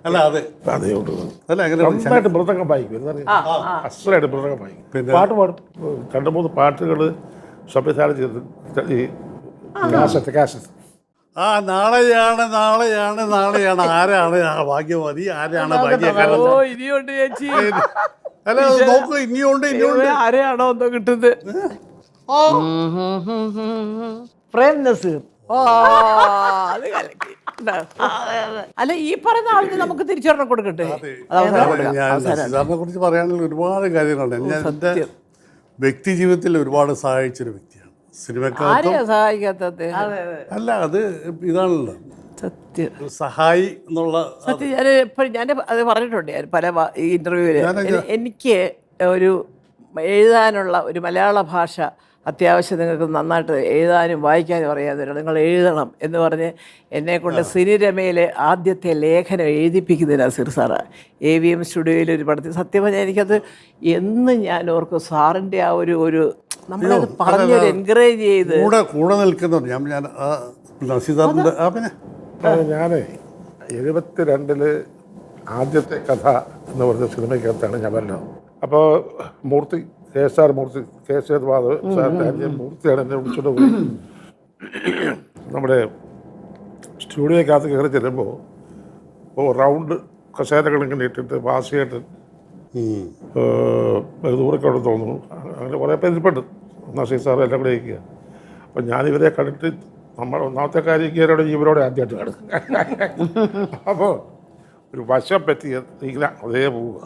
അല്ല അതെ അതേകൊണ്ട് അല്ല അങ്ങനെ നന്നായിട്ട് മൃദംഗം വായിക്കും, അസലായിട്ട് മൃദംഗം വായിക്കും, പാട്ട് പാടും. 2-3 പാട്ടുകൾ സംവിധാനം ചെയ്ത് ഈ കാസറ്റ് നാളെയാണ് നാളെയാണ് നാളെയാണ് ആരാണ് ഭാഗ്യവതി, ആരാണ് ഭാഗ്യക്കാരൻ? ഓ ഇനിയുണ്ട് ചേച്ചി, അല്ല നോക്കൂ, ഇനിയുണ്ട് ആരെയാണോ എന്തോ കിട്ടുന്നത്. പ്രേം നസീർ. ഓ അത് കലക്കി. അല്ല ഈ പറയുന്ന ആളിന് നമുക്ക് തിരിച്ചറിഞ്ഞ കൊടുക്കട്ടെ. നസീറിനെ കുറിച്ച് പറയാനുള്ള ഒരുപാട് കാര്യങ്ങളുണ്ട്. ഞാൻ എൻ്റെ വ്യക്തി ജീവിതത്തിൽ ഒരുപാട് സഹായിച്ചൊരു വ്യക്തിയാണ്. സിനിമക്കാർക്കും സഹായിക്കാത്തത് അല്ല, അത് ഇതാണല്ലോ സത്യം. സഹായി എന്നുള്ള സത്യം. ഞാൻ എപ്പോഴും ഞാൻ അത് പറഞ്ഞിട്ടുണ്ട്, ഞാൻ പല ഈ ഇൻ്റർവ്യൂവിൽ എനിക്ക് ഒരു എഴുതാനുള്ള ഒരു മലയാള ഭാഷ അത്യാവശ്യം നിങ്ങൾക്ക് നന്നായിട്ട് എഴുതാനും വായിക്കാനും അറിയാതെ നിങ്ങൾ എഴുതണം എന്ന് പറഞ്ഞ് എന്നെക്കൊണ്ട് സിനിരമയിലെ ആദ്യത്തെ ലേഖനം എഴുതിപ്പിക്കുന്ന നസീർ സാറാണ്. AVM സ്റ്റുഡിയോയിൽ ഒരു പടത്തിൽ. സത്യം പറഞ്ഞാൽ എനിക്കത് എന്ന് ഞാൻ ഓർക്കും, സാറിൻ്റെ ആ ഒരു നമ്മളത് പറഞ്ഞൊരു എൻകറേജ് ചെയ്ത് കൂടെ നിൽക്കുന്നുണ്ട്. ഞാൻ നസീർ സാറിൻ്റെ പിന്നെ ഞാൻ 72 ആദ്യത്തെ കഥ എന്ന് പറഞ്ഞ സിനിമയ്ക്കകത്താണ് ഞാൻ വരുന്നത്. അപ്പോൾ മൂർത്തി, KSR മൂർത്തി, കേശവമാധവ് സാറിൻ്റെ മൂർത്തിയാണ് എന്നെ വിളിച്ചോണ്ട് പോയി. നമ്മുടെ സ്റ്റുഡിയോക്കകത്ത് കയറി ചെല്ലുമ്പോൾ റൗണ്ട് കസേരകളിങ്ങനെ ഇട്ടിട്ട് വാസിയായിട്ട് ദൂരൊക്കെ അവിടെ തോന്നുന്നു. അങ്ങനെ കുറേ പേര് ഇരിപ്പുണ്ട്. നസീർ സാർ എല്ലാം കൂടെ ഇരിക്കുക. അപ്പം ഞാനിവരെ കണ്ടിട്ട് നമ്മൾ ഒന്നാമത്തെ കാര്യം ഇവരോട് ഇവരോട് ആദ്യമായിട്ട് കാണും. അപ്പോൾ ഒരു വശം പറ്റി ഇങ്ങനെ അതേ പോവുക.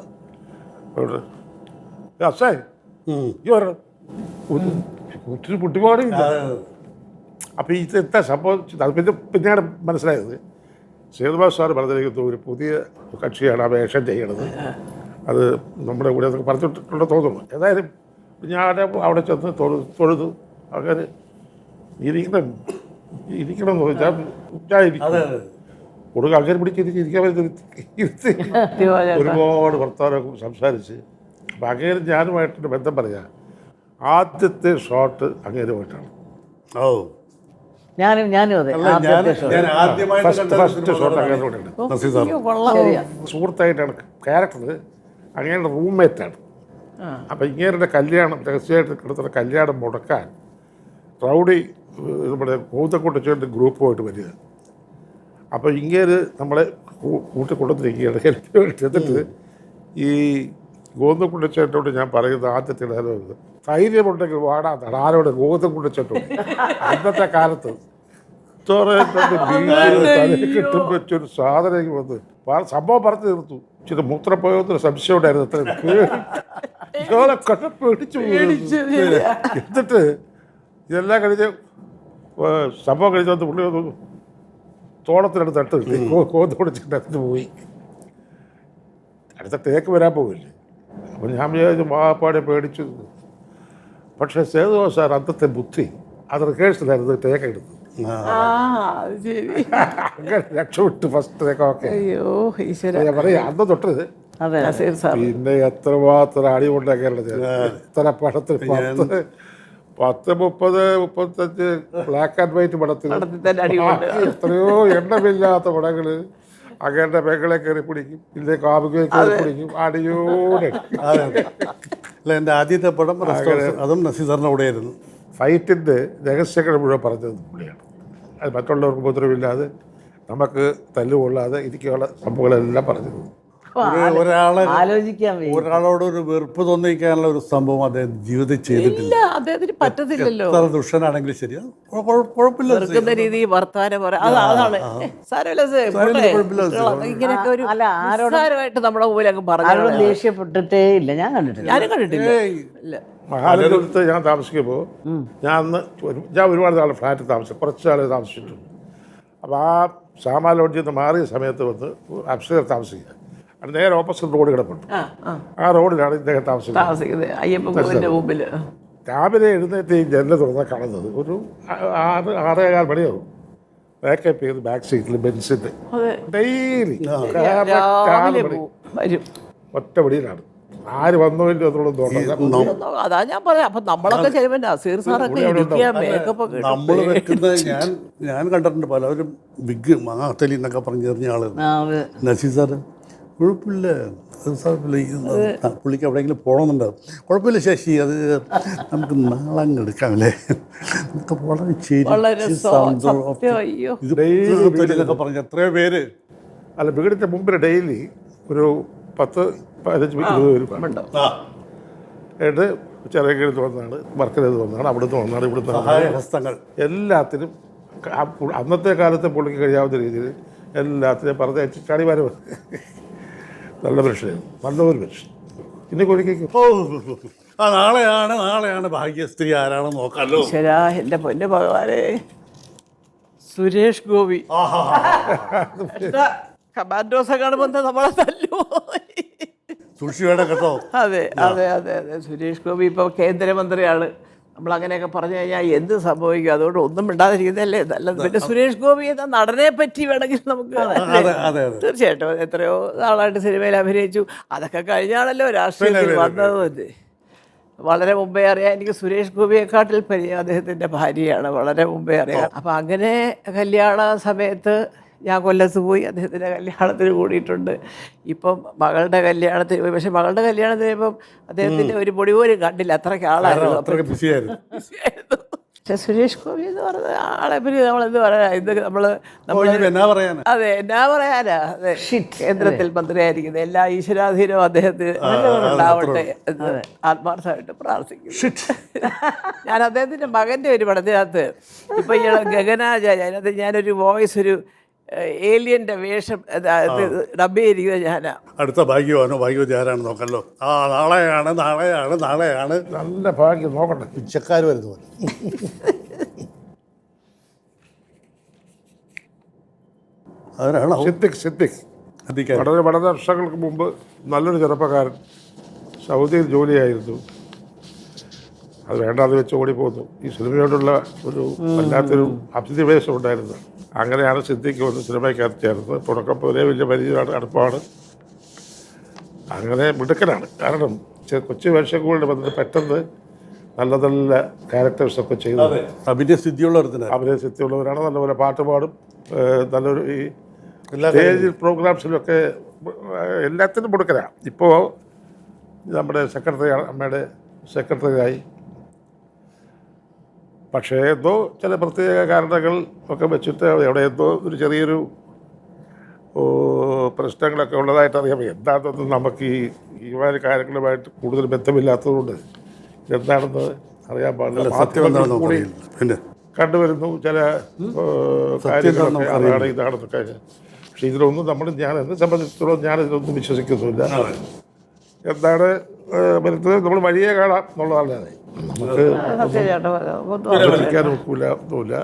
അസേ ഈ ഒത്തിരി കുട്ടിപാടില്ല. അപ്പോൾ ഇതെന്താ സംഭവിച്ചത്? അത് പിന്നെയാണ് മനസ്സിലായത്. സേതുബാബു സാർ പറഞ്ഞിരിക്കുന്ന ഒരു പുതിയ കക്ഷിയാണ് ആ വേഷം ചെയ്യണത്. അത് നമ്മുടെ കൂടെ പറഞ്ഞിട്ടുള്ള തോന്നുന്നു. ഏതായാലും ഞാൻ അവിടെ ചെന്ന് തൊഴുതു. അങ്ങനെ ഇരിക്കണം എന്ന് ചോദിച്ചാൽ കൊടുക്കുക. അങ്ങനെ പിടിച്ചിരിക്കാൻ ഇരുത്തി ഒരുപാട് വർത്തമാനം സംസാരിച്ച്. അപ്പം അങ്ങനെ ഞാനുമായിട്ടൊരു ബന്ധം പറയാം. ആദ്യത്തെ ഷോട്ട് അങ്ങേരുമായിട്ടാണ്. ഓ ഞാനും അതെ ഫസ്റ്റ് ഷോട്ട് അങ്ങേരുമായിട്ടാണ്. ശരിയാ. സുഹൃത്തായിട്ടാണ് ക്യാരക്ടർ. അങ്ങേരുടെ റൂംമേറ്റാണ്. അപ്പം ഇങ്ങേരുടെ കല്യാണം രഹസ്യമായിട്ട് കിടത്തുന്ന കല്യാണം മുടക്കാൻ റൗഡി നമ്മുടെ കൂത്തക്കൊണ്ടിച്ചേൻ്റെ ഗ്രൂപ്പുമായിട്ട് വരിക. അപ്പോൾ ഇങ്ങേര് നമ്മളെ കൂട്ടിക്കൊണ്ടിരിക്കുകയാണ്. എന്നിട്ട് ഈ ഗോന്തക്കുണ്ടിച്ചേട്ടോട് ഞാൻ പറയുന്നത് ആദ്യത്തെ ഡയലോഗ്, ധൈര്യമുണ്ടെങ്കിൽ വാടാന്നാണ്. ആരോട്? ഗോന്തക്കുണ്ടിച്ചേട്ടോട്. അന്നത്തെ കാലത്ത് കിട്ടും വെച്ചൊരു സാധനം വന്ന് സംഭവം പറഞ്ഞു തീർത്തു. ഇച്ചിരി മൂത്രപ്പോയെന്നൊരു സംശയം ഉണ്ടായിരുന്നു. അത്ര പേടിച്ചു. എന്നിട്ട് ഇതെല്ലാം കഴിഞ്ഞ് സംഭവം കഴിഞ്ഞ് വന്ന് പുള്ളി വന്നു തോളത്തിനടുത്ത് തട്ട് കോന്തക്കുണ്ടിച്ചേട്ടടുത്ത് പോയി. അടുത്ത ടേക്ക് വരാൻ പോകില്ലേ. അപ്പം ഞാൻ വിചാരിച്ചു മാപ്പാടെ പേടിച്ചു. പക്ഷേ സേതു സാർ അന്നത്തെ ബുദ്ധി അത് റിഹേഴ്സലായിരുന്നു. ടേക്ക് എടുത്തു. അങ്ങനെ രക്ഷപ്പെട്ടു ഫസ്റ്റ് ടേക്കൊക്കെ. ഞാൻ പറയാം അന്ന് തൊട്ട് പിന്നെ എത്രമാത്രം അടികൊണ്ട കേരളത്തിൽ. എത്ര പടത്തിൽ 10, 30, 35 ബ്ലാക്ക് ആൻഡ് വൈറ്റ് പടത്തിൽ എത്രയോ എണ്ണമില്ലാത്ത പടങ്ങള് അങ്ങേരുടെ പെങ്ങളെ കയറി പിടിക്കും, ഇല്ലേ കാമുകയെ കയറി പിടിക്കും, അടിയോടെ. അല്ല, എൻ്റെ ആദ്യത്തെ പടം അതും നസീറിൻ്റെ കൂടെയായിരുന്നു. ഫൈറ്റിൻ്റെ രഹസ്യങ്ങൾ മുഴുവൻ പറഞ്ഞത് പുള്ളിയാണ്. അത് മറ്റുള്ളവർക്ക് ഉപദ്രവമില്ലാതെ നമുക്ക് തല്ലുകൊള്ളാതെ ഇരിക്കാനുള്ള സംഭവങ്ങളെല്ലാം പറഞ്ഞത്. ഒരാളോട് ഒരു വെറുപ്പ് തോന്നിക്കാനുള്ള ഒരു സംഭവം അദ്ദേഹം ജീവിതത്തിൽ ചെയ്തിട്ടില്ല. അദ്ദേഹത്തിന് പറ്റത്തില്ലല്ലോ. എത്ര ദുഷ്ടനാണെങ്കിലും ശരി, കുഴപ്പമില്ല. രീതി വർത്താനം ഇങ്ങനെയൊക്കെ ഒരു ആരോടായിട്ട് നമ്മുടെ മുമ്പിൽ അങ്ങ് പറഞ്ഞു ദേഷ്യപ്പെട്ടിട്ടേ ഇല്ല. ഞാൻ കണ്ടിട്ടില്ല. മഹാനഗരത്ത് ഞാൻ താമസിക്കുമ്പോൾ ഞാൻ ഒരുപാട് നാൾ ഫ്ലാറ്റിൽ താമസിച്ചു, കുറച്ച് നാൾ താമസിച്ചിട്ടുണ്ട്. അപ്പോൾ ആ സാമാ ലോഡ്ജിൽ നിന്ന് മാറിയ സമയത്ത് വന്ന് അപ്സ്റ്റേർ താമസിക്കുക. അത് നേരെ ഓപ്പോസിറ്റ് റോഡ് കിടപ്പുണ്ട്. ആ റോഡിലാണ് ഇദ്ദേഹം താമസിക്കുന്നത്. രാവിലെ എഴുന്നേറ്റ് ഈ ജനൽ തുറന്നാൽ കാണുന്നത് ഒരു 6-6:15 മണിയാവും. മേക്കപ്പ് ചെയ്ത് ബാക്ക് സീറ്റിൽ ബെൻസിൻ്റെ ഡെയിലി ഒറ്റ പടിയിലാണ്. ആര് വന്നോ ഇല്ലോ എന്നുള്ളത് തോന്നുന്നു. അതാ ഞാൻ പറയാം. അപ്പൊ നമ്മളൊക്കെ ചെയ്യുമ്പോൾ നസീർ സാറൊക്കെ നമ്മൾ വെക്കുന്നത് ഞാൻ കണ്ടിട്ടുണ്ട്. പലവരും ബിഗ് മാത്തലി എന്നൊക്കെ പറഞ്ഞെറിഞ്ഞ ആള് നസീർ സാറ് കുഴപ്പമില്ല, പുള്ളിക്ക് എവിടെയെങ്കിലും പോകണമെന്നുണ്ടാവും. കുഴപ്പമില്ല ശശി, അത് നമുക്ക് നാളെ അങ്ങ് എടുക്കാമല്ലേ, നമുക്ക് വളരെ ഇതൊക്കെ പറഞ്ഞ എത്രയോ പേര്. അല്ല, വീടിൻ്റെ മുമ്പിൽ ഡെയിലി ഒരു 10-15 പേര് എന്നിട്ട് ചെറിയ വന്നാണ്, വർക്കരത് വന്നാണ്, അവിടുന്ന് വന്നാണ്, ഇവിടുന്ന് ഹസ്തങ്ങൾ എല്ലാത്തിനും അന്നത്തെ കാലത്തെ പുള്ളിക്ക് കഴിയാവുന്ന രീതിയിൽ എല്ലാത്തിനും പറഞ്ഞയച്ച് ചാടിമാര് നല്ല മനുഷ്യനായിരുന്നു, നല്ലൊരു മനുഷ്യൻ. ഇനി കൊഴിക്കും നാളെയാണ് ഭാഗ്യസ്ത്രീ ആരാണെന്ന് നോക്കാമല്ലോ. എൻ്റെ പൊന്നെ ഭഗവാനെ, സുരേഷ് ഗോപി കമാൻഡോസെ കാണുമ്പോൾ നമ്മളെ തല്ലു. സൂക്ഷിവേണ്ട കേട്ടോ. അതെ അതെ അതെ അതെ. സുരേഷ് ഗോപി ഇപ്പോൾ കേന്ദ്രമന്ത്രിയാണ്. നമ്മളങ്ങനെയൊക്കെ പറഞ്ഞു കഴിഞ്ഞാൽ എന്ത് സംഭവിക്കും? അതുകൊണ്ട് ഒന്നും മിണ്ടാതിരിക്കുന്നതല്ലേ നല്ലത്. പിന്നെ സുരേഷ് ഗോപി എന്ന നടനെ പറ്റി വേണമെങ്കിൽ നമുക്ക് തീർച്ചയായിട്ടും എത്രയോ നാളായിട്ട് സിനിമയിൽ അഭിനയിച്ചു. അതൊക്കെ കഴിഞ്ഞാണല്ലോ രാഷ്ട്രീയത്തിൽ വന്നത്. വളരെ മുമ്പേ അറിയാം. എനിക്ക് സുരേഷ് ഗോപിയെക്കാട്ടിൽ പരിചയം അദ്ദേഹത്തിൻ്റെ ഭാര്യയാണ്. വളരെ മുമ്പേ അറിയാം. അപ്പം അങ്ങനെ കല്യാണ സമയത്ത് ഞാൻ കൊല്ലത്ത് പോയി അദ്ദേഹത്തിൻ്റെ കല്യാണത്തിന് കൂടിയിട്ടുണ്ട്. ഇപ്പം മകളുടെ കല്യാണത്തിന് പോയി. പക്ഷെ മകളുടെ കല്യാണത്തിന് ഇപ്പം അദ്ദേഹത്തിൻ്റെ ഒരു പൊടി പോലും കണ്ടില്ല. അത്രയ്ക്ക് ആളായിരുന്നു, അത്രയ്ക്ക് ബിസിയായിരുന്നു. പക്ഷെ സുരേഷ് ഗോപി എന്ന് പറഞ്ഞ ആളെ പറ്റി നമ്മളെന്ത് പറയാ, ഇത് നമ്മൾ അതെ എന്നാ പറയാനാ. അതെ, കേന്ദ്രത്തിൽ മന്ത്രിയായിരിക്കുന്നത്. എല്ലാ ഈശ്വരാധീനവും അദ്ദേഹത്തിന് ഉണ്ടാവട്ടെ എന്ന് ആത്മാർത്ഥമായിട്ട് പ്രാർത്ഥിക്കുന്നു. ഞാൻ അദ്ദേഹത്തിൻ്റെ മകൻ്റെ ഒരു പടത്തിനകത്ത് ഇപ്പം ഇയാൾ ഗഗനാചാര്യ, അതിനകത്ത് ഞാനൊരു വോയിസ്, ഒരു ഏലിയൻ്റെ വേഷം ഡബ് ചെയ്തിരിക്കുന്നത് ഞാനാ. അടുത്ത ഭാഗ്യവാനോ ഭാഗ്യവതി ആരാണ് നോക്കല്ലോ. നാളെയാണ് നല്ല ഭാഗ്യം. നോക്കട്ടെ, പിച്ചക്കാർ വരുന്നു. അതിനാണോ സിദ്ദിഖ് വളരെ വർഷങ്ങൾക്ക് മുമ്പ് നല്ലൊരു ചെറുപ്പക്കാരൻ, സൗദിയിൽ ജോലിയായിരുന്നു. അത് വേണ്ടാതെ വെച്ച് ഓടിപ്പോന്നു. ഈ സിനിമയോടുള്ള ഒരു വല്ലാത്തൊരു അഭിനിവേശം ഉണ്ടായിരുന്നു. അങ്ങനെയാണ് സിദ്ദിഖ് വന്ന് സിനിമയ്ക്കകത്ത് ചേർന്നത്. തുടക്കം പോലെ വലിയ പരിചയമാണ്, അടുപ്പമാണ്. അങ്ങനെ മിടുക്കനാണ്. കാരണം കൊച്ചു വേഷങ്ങളുടെ വന്നിട്ട് പെട്ടെന്ന് നല്ല നല്ല ക്യാരക്ടേഴ്സൊക്കെ ചെയ്തത്. അഭിനയസിദ്ധിയുള്ളവരാണ്. നല്ലപോലെ പാട്ട് പാടും. നല്ലൊരു ഈ സ്റ്റേജ് പ്രോഗ്രാംസിലൊക്കെ എല്ലാത്തിനും മിടുക്കനാണ്. ഇപ്പോൾ നമ്മുടെ സെക്രട്ടറി, അമ്മയുടെ സെക്രട്ടറിയായി. പക്ഷേ എന്തോ ചില പ്രത്യേക കാരണങ്ങൾ ഒക്കെ വെച്ചിട്ട് അവിടെ എന്തോ ഒരു ചെറിയൊരു പ്രശ്നങ്ങളൊക്കെ ഉള്ളതായിട്ട് അറിയാം. എന്താണെന്നൊന്നും നമുക്ക് ഈ കാര്യങ്ങളുമായിട്ട് കൂടുതൽ ബന്ധമില്ലാത്തതുകൊണ്ട് എന്താണെന്ന് അറിയാൻ പാടില്ല. മാധ്യമങ്ങളിൽ കൂടി കണ്ടുവരുന്നു ചില കാര്യങ്ങളൊക്കെ അതാണ് ഇതാണെന്നൊക്കെ. പക്ഷെ ഇതിലൊന്നും ഞാൻ എന്നെ സംബന്ധിച്ചിടത്തോളം ഞാനിതിലൊന്നും വിശ്വസിക്കുന്നില്ല. എന്താണ് വരുന്നത് നമ്മൾ വഴിയെ കാണാം എന്നുള്ളതാണ്. നമുക്ക് വിശ്വസിക്കാനും ഒക്കില്ല ഒന്നുമില്ല.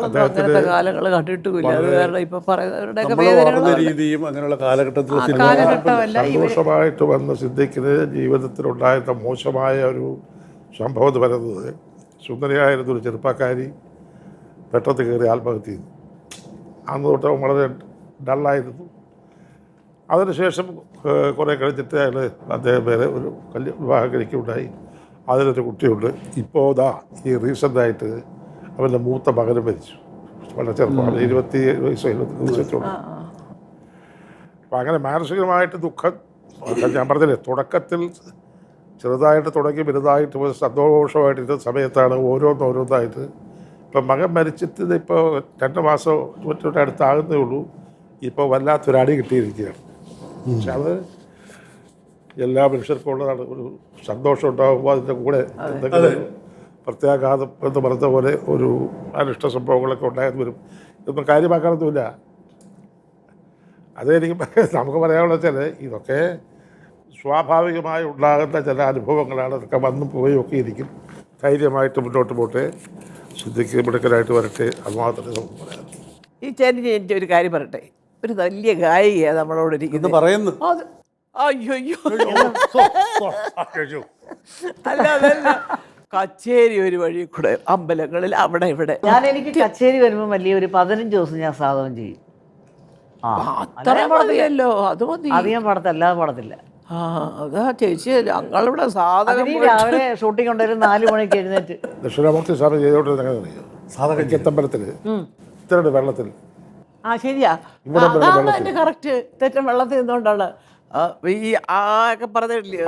അദ്ദേഹത്തിന്റെ കാലങ്ങൾ കണ്ടിട്ടുമില്ല. അത് കാരണം ഇപ്പൊ രീതിയും അങ്ങനെയുള്ള കാലഘട്ടത്തിൽ സന്തോഷമായിട്ട് വന്ന സിദ്ദിഖിന് ജീവിതത്തിലുണ്ടായിരുന്ന മോശമായ ഒരു സംഭവം വരുന്നത്, സുന്ദരിയായിരുന്നൊരു ചെറുപ്പക്കാരി പെട്ടെന്ന് കയറി ആത്മഹത്യ ചെയ്തു. അന്ന് തൊട്ട് വളരെ ഡള്ളായിരുന്നു. അതിനുശേഷം കുറേ കഴിഞ്ഞിട്ട് അദ്ദേഹം വേറെ ഒരു വിവാഹം കഴിക്കുകയുണ്ടായി. അതിലൊരു കുട്ടിയുണ്ട്. ഇപ്പോൾ ഈ റീസെൻ്റായിട്ട് അവൻ്റെ മൂത്ത മകനും മരിച്ചു. വളരെ ചെറുപ്പമാണ്, 27 വയസ്സോ 25 വയസ്സുണ്ട്. അപ്പം അങ്ങനെ മാനസികമായിട്ട് ദുഃഖം, ഞാൻ പറഞ്ഞില്ലേ, തുടക്കത്തിൽ ചെറുതായിട്ട് തുടങ്ങി വലുതായിട്ട് സന്തോഷമായിട്ടിരുന്ന സമയത്താണ് ഓരോന്നായിട്ട്. ഇപ്പം മകൻ മരിച്ചിട്ട് ഇപ്പോൾ 2 മാസം മറ്റൊരു അടുത്താകുന്നേ ഉള്ളൂ. ഇപ്പോൾ വല്ലാത്തൊരടി കിട്ടിയിരിക്കുകയാണ്. പക്ഷെ അത് എല്ലാ മനുഷ്യർക്കും ഉള്ളതാണ്. ഒരു സന്തോഷം ഉണ്ടാകുമ്പോൾ അതിൻ്റെ കൂടെ എന്തെങ്കിലും പ്രത്യാഘാതം എന്ന് പറഞ്ഞ പോലെ ഒരു അനിഷ്ട സംഭവങ്ങളൊക്കെ ഉണ്ടായെന്ന് വരും. ഇതൊന്നും കാര്യമാക്കാനൊന്നുമില്ല. അതെനിക്ക് നമുക്ക് പറയാനുള്ള വെച്ചാൽ ഇതൊക്കെ സ്വാഭാവികമായി ഉണ്ടാകുന്ന ചില അനുഭവങ്ങളാണ്. അതൊക്കെ വന്നും പോയും ഒക്കെ ഇരിക്കും. ധൈര്യമായിട്ട് മുന്നോട്ട് പോട്ടെ, സിദ്ദിഖ് മിടുക്കനായിട്ട് വരട്ടെ, അത് മാത്രമേ നമുക്ക് പറയാം. ഈ ചേട്ടൻ എനിക്ക് ഒരു കാര്യം പറയട്ടെ. ഒരു വലിയ ഗായികയാണ് നമ്മളോട് ഇരിക്കുന്നത് പറയുന്നു. അയ്യോ അല്ല അതല്ല, കച്ചേരി ഒരു വഴി കൂടെ അമ്പലങ്ങളിൽ അവിടെ ഇവിടെ. എനിക്ക് കച്ചേരി വരുമ്പോൾ വലിയ ഒരു 15 ദിവസം ഞാൻ സാധകം ചെയ്യും. അത്ര മതിയല്ലോ, അത് മതി. അത് ഞാൻ പാടത്തില്ല, അല്ലാതെ പാടത്തില്ല. അതാ ചേച്ചി ഞങ്ങളിവിടെ സാധനം രാവിലെ ഷൂട്ടിംഗ് ഉണ്ടായിരുന്നു 4 മണിക്ക് എഴുന്നേറ്റ്. ദക്ഷിണാമൂർത്തി സ്വാമി ചെയ്തോണ്ടിരുന്നറിയോ ഇത്രയുടെ വെള്ളത്തിൽ. ശരിയാ, അതാണ് കറക്റ്റ്. തെറ്റം വെള്ളത്തിൽ നിന്നുകൊണ്ടാണ് ഈ ഒക്കെ പറഞ്ഞിട്ടില്ലേ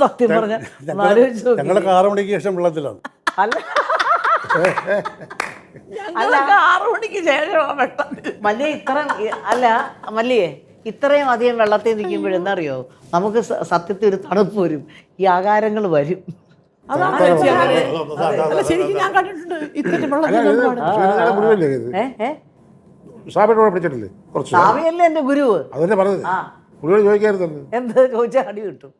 സത്യം പറഞ്ഞ. ഞങ്ങളെ 6 മണിക്ക് ശേഷം വെള്ളത്തിലാണ്. അല്ല 6 മണിക്ക് ശേഷം മല്ലിയെ ഇത്രയും അധികം വെള്ളത്തിൽ നിൽക്കുമ്പോഴെന്നറിയോ നമുക്ക് സത്യത്തിൽ ഒരു തണുപ്പ് വരും, ഈ ആകാരങ്ങൾ വരും. അതാണ് ശരിക്കും ഞാൻ കണ്ടിട്ടുണ്ട്. ഇത്തിരി പിടിച്ചിട്ടില്ലേ കുറച്ച്? സ്വാമിയല്ലേ എന്റെ ഗുരുവ്. അതല്ലേ പറഞ്ഞത്, പുള്ളിയോട് ചോദിക്കായിരുന്നു. എന്ത് ചോദിച്ചാൽ അടി കിട്ടും.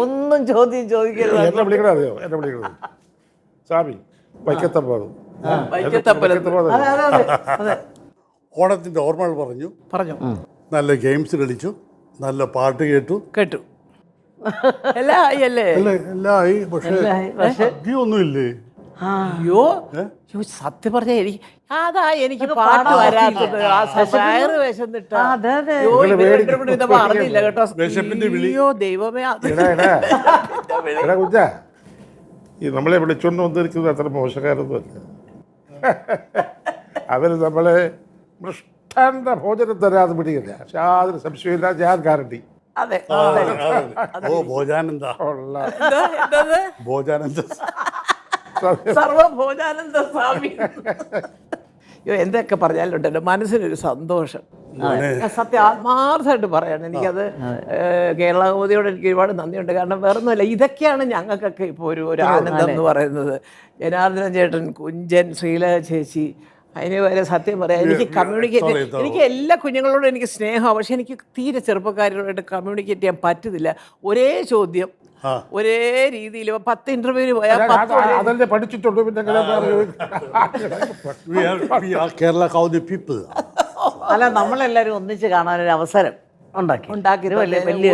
ഒന്നും ചോദിക്കരുത്. എന്നെ വിളിക്കണത് അറിയോ? എന്നെ വിളിക്കണത് സ്വാമി വൈക്കത്തപ്പ. ഓണത്തിൻ്റെ ഓർമ്മകൾ പറഞ്ഞു. നല്ല ഗെയിംസ് കളിച്ചു, നല്ല പാട്ട് കേട്ടു. എല്ലാം ആയി അല്ലേ? എല്ലാം ആയി. പക്ഷേ ഒന്നുമില്ലേ? അയ്യോ സത്യം പറഞ്ഞ എനിക്ക് പാട്ട് വരാത്തത്. അറിഞ്ഞില്ല കേട്ടോ. അയ്യോ ദൈവമേ, കുഞ്ഞാ ഈ നമ്മളെ വിളിച്ചുകൊണ്ട് വന്നിരിക്കുന്നത് അത്ര മോശക്കാരൊന്നുമല്ല. അവർ നമ്മളെ മൃഷ്ടാന്റെ ഭോജനം തരാതെ പിടിക്കില്ല. പക്ഷെ യാതൊരു സംശയമില്ല, ഞാൻ ഗ്യാരണ്ടി. അതെ ഭോജാനന്ദ സർവഭോജാനന്ദ സ്വാമി. എന്തൊക്കെ പറഞ്ഞാലുണ്ടല്ലോ മനസ്സിനൊരു സന്തോഷം. സത്യം ആത്മാർത്ഥമായിട്ട് പറയാണ്. എനിക്കത് കേരള കൗമുദിയോട് എനിക്ക് ഒരുപാട് നന്ദിയുണ്ട്. കാരണം വേറൊന്നുമല്ല, ഇതൊക്കെയാണ് ഞങ്ങൾക്കൊക്കെ ഇപ്പോൾ ഒരു ആനന്ദം എന്ന് പറയുന്നത്. ജനാർദ്ദനൻ ചേട്ടൻ, കുഞ്ചൻ, ശ്രീലത ചേച്ചി, അതിന് വരെ സത്യം പറയാം എനിക്ക് കമ്മ്യൂണിക്കേറ്റ്, എനിക്ക് എല്ലാ കുഞ്ഞുങ്ങളോടും എനിക്ക് സ്നേഹമാണ്. പക്ഷെ എനിക്ക് തീരെ ചെറുപ്പക്കാരോടായിട്ട് കമ്മ്യൂണിക്കേറ്റ് ചെയ്യാൻ പറ്റുന്നില്ല. ഒരേ ചോദ്യം ഒരേ രീതിയിൽ 10 ഇന്റർവ്യൂവിന് പോയാൽ അതല്ലേ പഠിച്ചിട്ടുള്ളൂ. പിന്നെ കേരള കൗമുദി പീപ്പിൾ. അല്ല നമ്മളെല്ലാവരും ഒന്നിച്ച് കാണാനൊരു അവസരം ഉണ്ടാക്കി ഉണ്ടാക്കി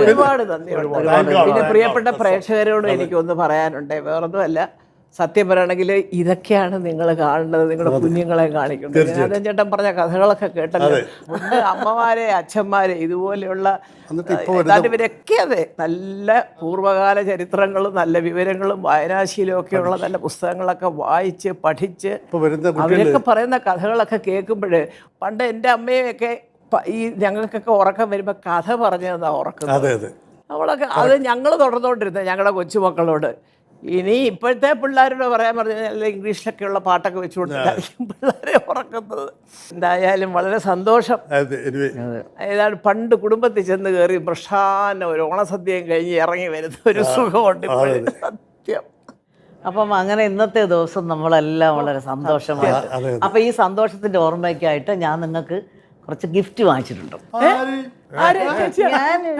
ഒരുപാട് നന്ദിയുണ്ട്. പിന്നെ പ്രിയപ്പെട്ട പ്രേക്ഷകരോട് എനിക്കൊന്ന് പറയാനുണ്ട്. വേറൊന്നുമല്ല, സത്യം പറയുകയാണെങ്കിൽ ഇതൊക്കെയാണ് നിങ്ങൾ കാണുന്നത്, നിങ്ങളുടെ കുഞ്ഞുങ്ങളെ കാണിക്കുന്നത്. ജനാർദ്ദൻ ചേട്ടൻ പറഞ്ഞ കഥകളൊക്കെ കേട്ടല്ലോ. മുന്നേ അമ്മമാരെ അച്ഛന്മാരെ ഇതുപോലെയുള്ള ഇവരൊക്കെ അതെ നല്ല പൂർവ്വകാല ചരിത്രങ്ങളും നല്ല വിവരങ്ങളും വായനാശീലവും ഒക്കെയുള്ള നല്ല പുസ്തകങ്ങളൊക്കെ വായിച്ച് പഠിച്ച് അവരൊക്കെ പറയുന്ന കഥകളൊക്കെ കേൾക്കുമ്പോൾ പണ്ട് എൻ്റെ അമ്മയൊക്കെ ഈ ഞങ്ങൾക്കൊക്കെ ഉറക്കം വരുമ്പോൾ കഥ പറഞ്ഞു തന്നാ ഉറക്കുന്നത്. നമ്മളൊക്കെ അത് ഞങ്ങൾ തുടർന്നുകൊണ്ടിരുന്നത് ഞങ്ങളുടെ കൊച്ചുമക്കളോട്. ഇനി ഇപ്പോഴത്തെ പിള്ളേരോട് പറയാൻ പറഞ്ഞാൽ ഇംഗ്ലീഷിലൊക്കെയുള്ള പാട്ടൊക്കെ വെച്ച് കൊടുത്തായിരിക്കും പിള്ളേരെ ഉറക്കുന്നത്. എന്തായാലും വളരെ സന്തോഷം. ഏതാണ് പണ്ട് കുടുംബത്തിൽ ചെന്ന് കയറി പ്രശാന ഒരു ഓണസദ്യയും കഴിഞ്ഞ് ഇറങ്ങി വരുന്ന ഒരു സുഖമുണ്ട് സത്യം. അപ്പം അങ്ങനെ ഇന്നത്തെ ദിവസം നമ്മളെല്ലാം വളരെ സന്തോഷമായിട്ട്, അപ്പം ഈ സന്തോഷത്തിൻ്റെ ഓർമ്മയ്ക്കായിട്ട് ഞാൻ നിങ്ങൾക്ക് കുറച്ച് ഗിഫ്റ്റ് വാങ്ങിച്ചിട്ടുണ്ട്.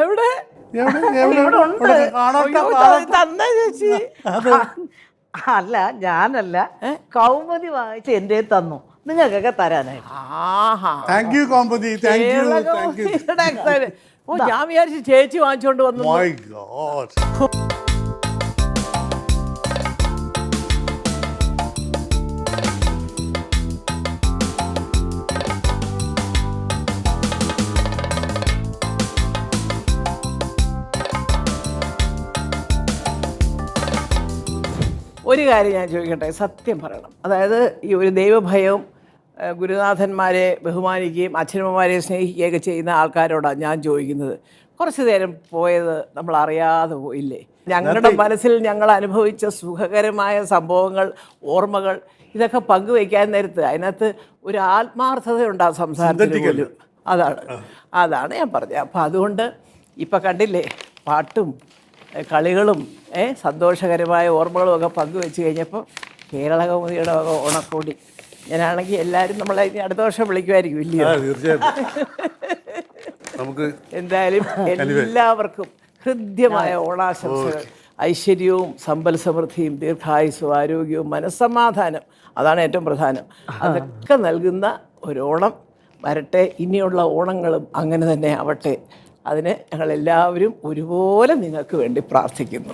എവിടെ അല്ല, ഞാനല്ല, കൗമുദി വാങ്ങിച്ച് എൻ്റെ തന്നു, നിങ്ങൾക്കൊക്കെ തരാനായിട്ട്. ഞാൻ വിചാരിച്ചു ചേച്ചി വാങ്ങിച്ചോണ്ട് വന്നു. ഒരു കാര്യം ഞാൻ ചോദിക്കട്ടെ, സത്യം പറയണം. അതായത് ഈ ഒരു ദൈവഭയവും ഗുരുനാഥന്മാരെ ബഹുമാനിക്കുകയും അച്ഛനമ്മമാരെ സ്നേഹിക്കുകയൊക്കെ ചെയ്യുന്ന ആൾക്കാരോടാണ് ഞാൻ ചോദിക്കുന്നത്. കുറച്ച് നേരം പോയത് നമ്മൾ അറിയാതെ പോയില്ലേ? ഞങ്ങളുടെ മനസ്സിൽ ഞങ്ങൾ അനുഭവിച്ച സുഖകരമായ സംഭവങ്ങൾ, ഓർമ്മകൾ, ഇതൊക്കെ പങ്കുവയ്ക്കാൻ നേരത്ത് അതിനകത്ത് ഒരു ആത്മാർത്ഥതയുണ്ട് ആ സംസാരത്തിൽ പോലും. അതാണ് ഞാൻ പറഞ്ഞത്. അപ്പം അതുകൊണ്ട് ഇപ്പം കണ്ടില്ലേ, പാട്ടും കളികളും സന്തോഷകരമായ ഓർമ്മകളും ഒക്കെ പങ്കുവെച്ച് കഴിഞ്ഞപ്പോൾ കേരള കൗമുദിയുടെ ഓണക്കോടി. ഞാനാണെങ്കിൽ എല്ലാവരും നമ്മളെ അടുത്ത വർഷം വിളിക്കുമായിരിക്കും, ഇല്ലയോ? എന്തായാലും എല്ലാവർക്കും ഹൃദ്യമായ ഓണാശംസകൾ. ഐശ്വര്യവും സമ്പൽ സമൃദ്ധിയും ദീർഘായുസ്സും ആരോഗ്യവും മനസ്സമാധാനം, അതാണ് ഏറ്റവും പ്രധാനം. അതൊക്കെ നൽകുന്ന ഒരോണം വരട്ടെ. ഇനിയുള്ള ഓണങ്ങളും അങ്ങനെ തന്നെ ആവട്ടെ. അതിന് ഞങ്ങളെല്ലാവരും ഒരുപോലെ നിങ്ങൾക്ക് വേണ്ടി പ്രാർത്ഥിക്കുന്നു.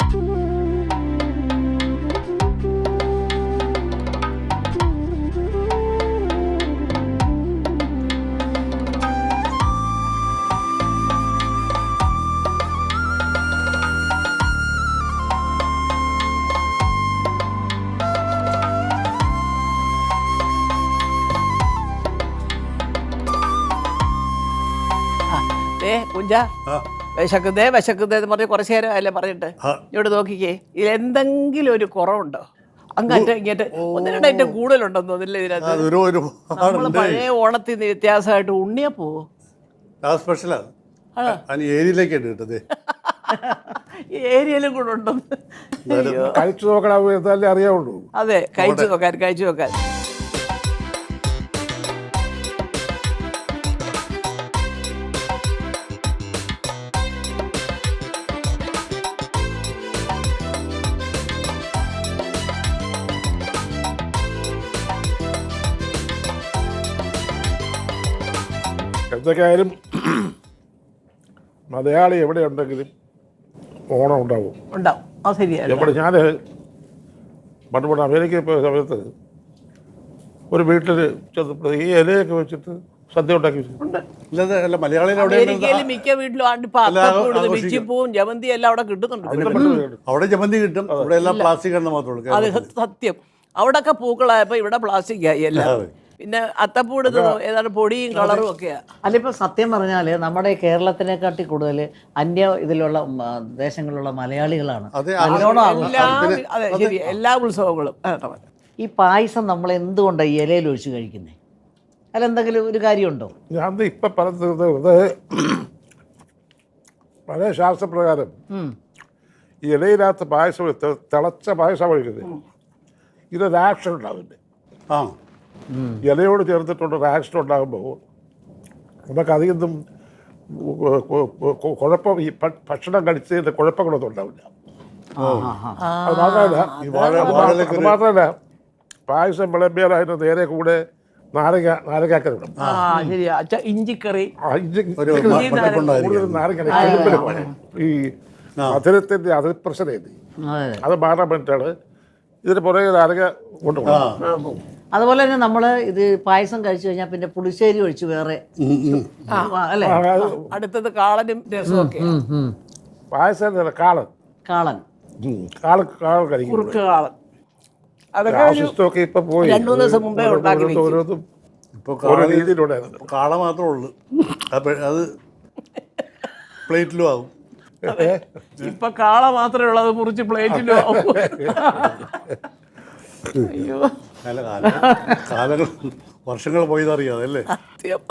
കുഞ്ച വിശക്കുന്നേ എന്ന് പറഞ്ഞ് കുറച്ചു നേരം അല്ലേ പറഞ്ഞിട്ട്, ഇങ്ങോട്ട് നോക്കിക്കേ, ഇതിലെന്തെങ്കിലും ഒരു കുറവുണ്ടോ? അങ്ങറ്റ ഇങ്ങോട്ട് ഒന്ന് രണ്ടായിട്ടും കൂടുതലുണ്ടെന്ന് തോന്നില്ല ഇതിനകത്ത്. നമ്മള് പഴയ ഓണത്തിൽ നിന്ന് വ്യത്യാസമായിട്ട് ഉണ്ണിയപ്പോ ഏരിയയിലും കൂടെ ഉണ്ടെന്ന് കഴിച്ചു നോക്കണം, അറിയാവുള്ളൂ. അതെ, കഴിച്ചു നോക്കാൻ. എന്തൊക്കെയായാലും മലയാളി എവിടെ ഉണ്ടെങ്കിലും ഓണം ഉണ്ടാവും. എവിടെ ഞാൻ പണ്ട് അമേരിക്കയിൽ പോയ സമയത്ത് ഒരു വീട്ടിൽ ചെന്നപ്പോൾ ഈ ഇലയൊക്കെ വെച്ചിട്ട് സദ്യ ഉണ്ടാക്കി. അമേരിക്കയിൽ മിക്ക വീട്ടിലും മിച്ചിപ്പൂവും ജമന്തി എല്ലാം അവിടെ കിട്ടുന്നുണ്ട്. അവിടെ ജമന്തി കിട്ടും, അവിടെ എല്ലാം പ്ലാസ്റ്റിക് മാത്രമേ. അത് സത്യം. അവിടെയൊക്കെ പൂക്കളായപ്പോ ഇവിടെ പ്ലാസ്റ്റിക് ആയി എല്ലാം. പിന്നെ അത്തപ്പൂട് ഏതാണ്ട് പൊടിയും കളറും ഒക്കെയാണ്. അതിപ്പോൾ സത്യം പറഞ്ഞാൽ നമ്മുടെ കേരളത്തിനെക്കാട്ടി കൂടുതൽ അന്യ ഇതിലുള്ള ദേശങ്ങളിലുള്ള മലയാളികളാണ് എല്ലാ ഉത്സവങ്ങളും. ഈ പായസം നമ്മൾ എന്തുകൊണ്ടാണ് ഈ ഇലയിൽ ഒഴിച്ച് കഴിക്കുന്നത്? അതിലെന്തെങ്കിലും ഒരു കാര്യമുണ്ടോ? ഞാൻ ഇപ്പം പറഞ്ഞത് പഴയ ശാസ്ത്രപ്രകാരം ഈ ഇലയിനകത്ത് പായസം തിളച്ച പായസം ഒഴിക്കുന്നത് ഇതൊരു ആക്ഷൻ ഉണ്ടാവില്ല. ഇലയോട് ചേർത്തിട്ടുള്ള ആക്ഷൻ ഉണ്ടാകുമ്പോൾ നമുക്കധികം കുഴപ്പം, ഈ ഭക്ഷണം കഴിച്ചതിൻ്റെ കുഴപ്പങ്ങളൊന്നും ഉണ്ടാവില്ല. അത് മാത്രമല്ല പായസം വിളമ്പിയാൽ അതിന് നേരെ കൂടെ നാരങ്ങാക്കറി ഇടും. ആ ശരിയാ ഇഞ്ചിക്കറി. ഒരു മട്ടക്കൊണ്ടായിരിക്കും. കൂടുതൽ നാരങ്ങ ഈ മധുരത്തിൻ്റെ അതിപ്രസരേത് അതെ. അത് മാറാൻ വേണ്ടിയിട്ടാണ് ഇതിന് പുറകെ നാരങ്ങ കൊണ്ടുപോകും. അതുപോലെ തന്നെ നമ്മൾ ഇത് പായസം കഴിച്ചു കഴിഞ്ഞാൽ പിന്നെ പുളിശ്ശേരി ഒഴിച്ച് വേറെ അല്ലേ? അടുത്തത് കാളനും രസമൊക്കെ. പായസം കാളൻ കാളൻ കാളൻ കഴിക്കും. കുറുക്ക് കാളൻ അതൊക്കെ ഒരു സിസ്റ്റമൊക്കെ ഇപ്പൊ പോയി 2-3 ദിവസം മുമ്പേ ഉണ്ടാക്കി വെക്കും. ഓരോന്നും ഇപ്പോൾ ഓരോ രീതിയിലുണ്ടായിരുന്നു. കാള മാത്രമേ ഉള്ളൂ. അത് പ്ലേറ്റിലും ആവും. ഇപ്പൊ കാള മാത്രമേ ഉള്ളത്, മുറിച്ച് പ്ലേറ്റിലും ആവും. അയ്യോ കാലങ്ങൾ വർഷങ്ങൾ പോയതറിയാതെ അല്ലേ? സത്യം.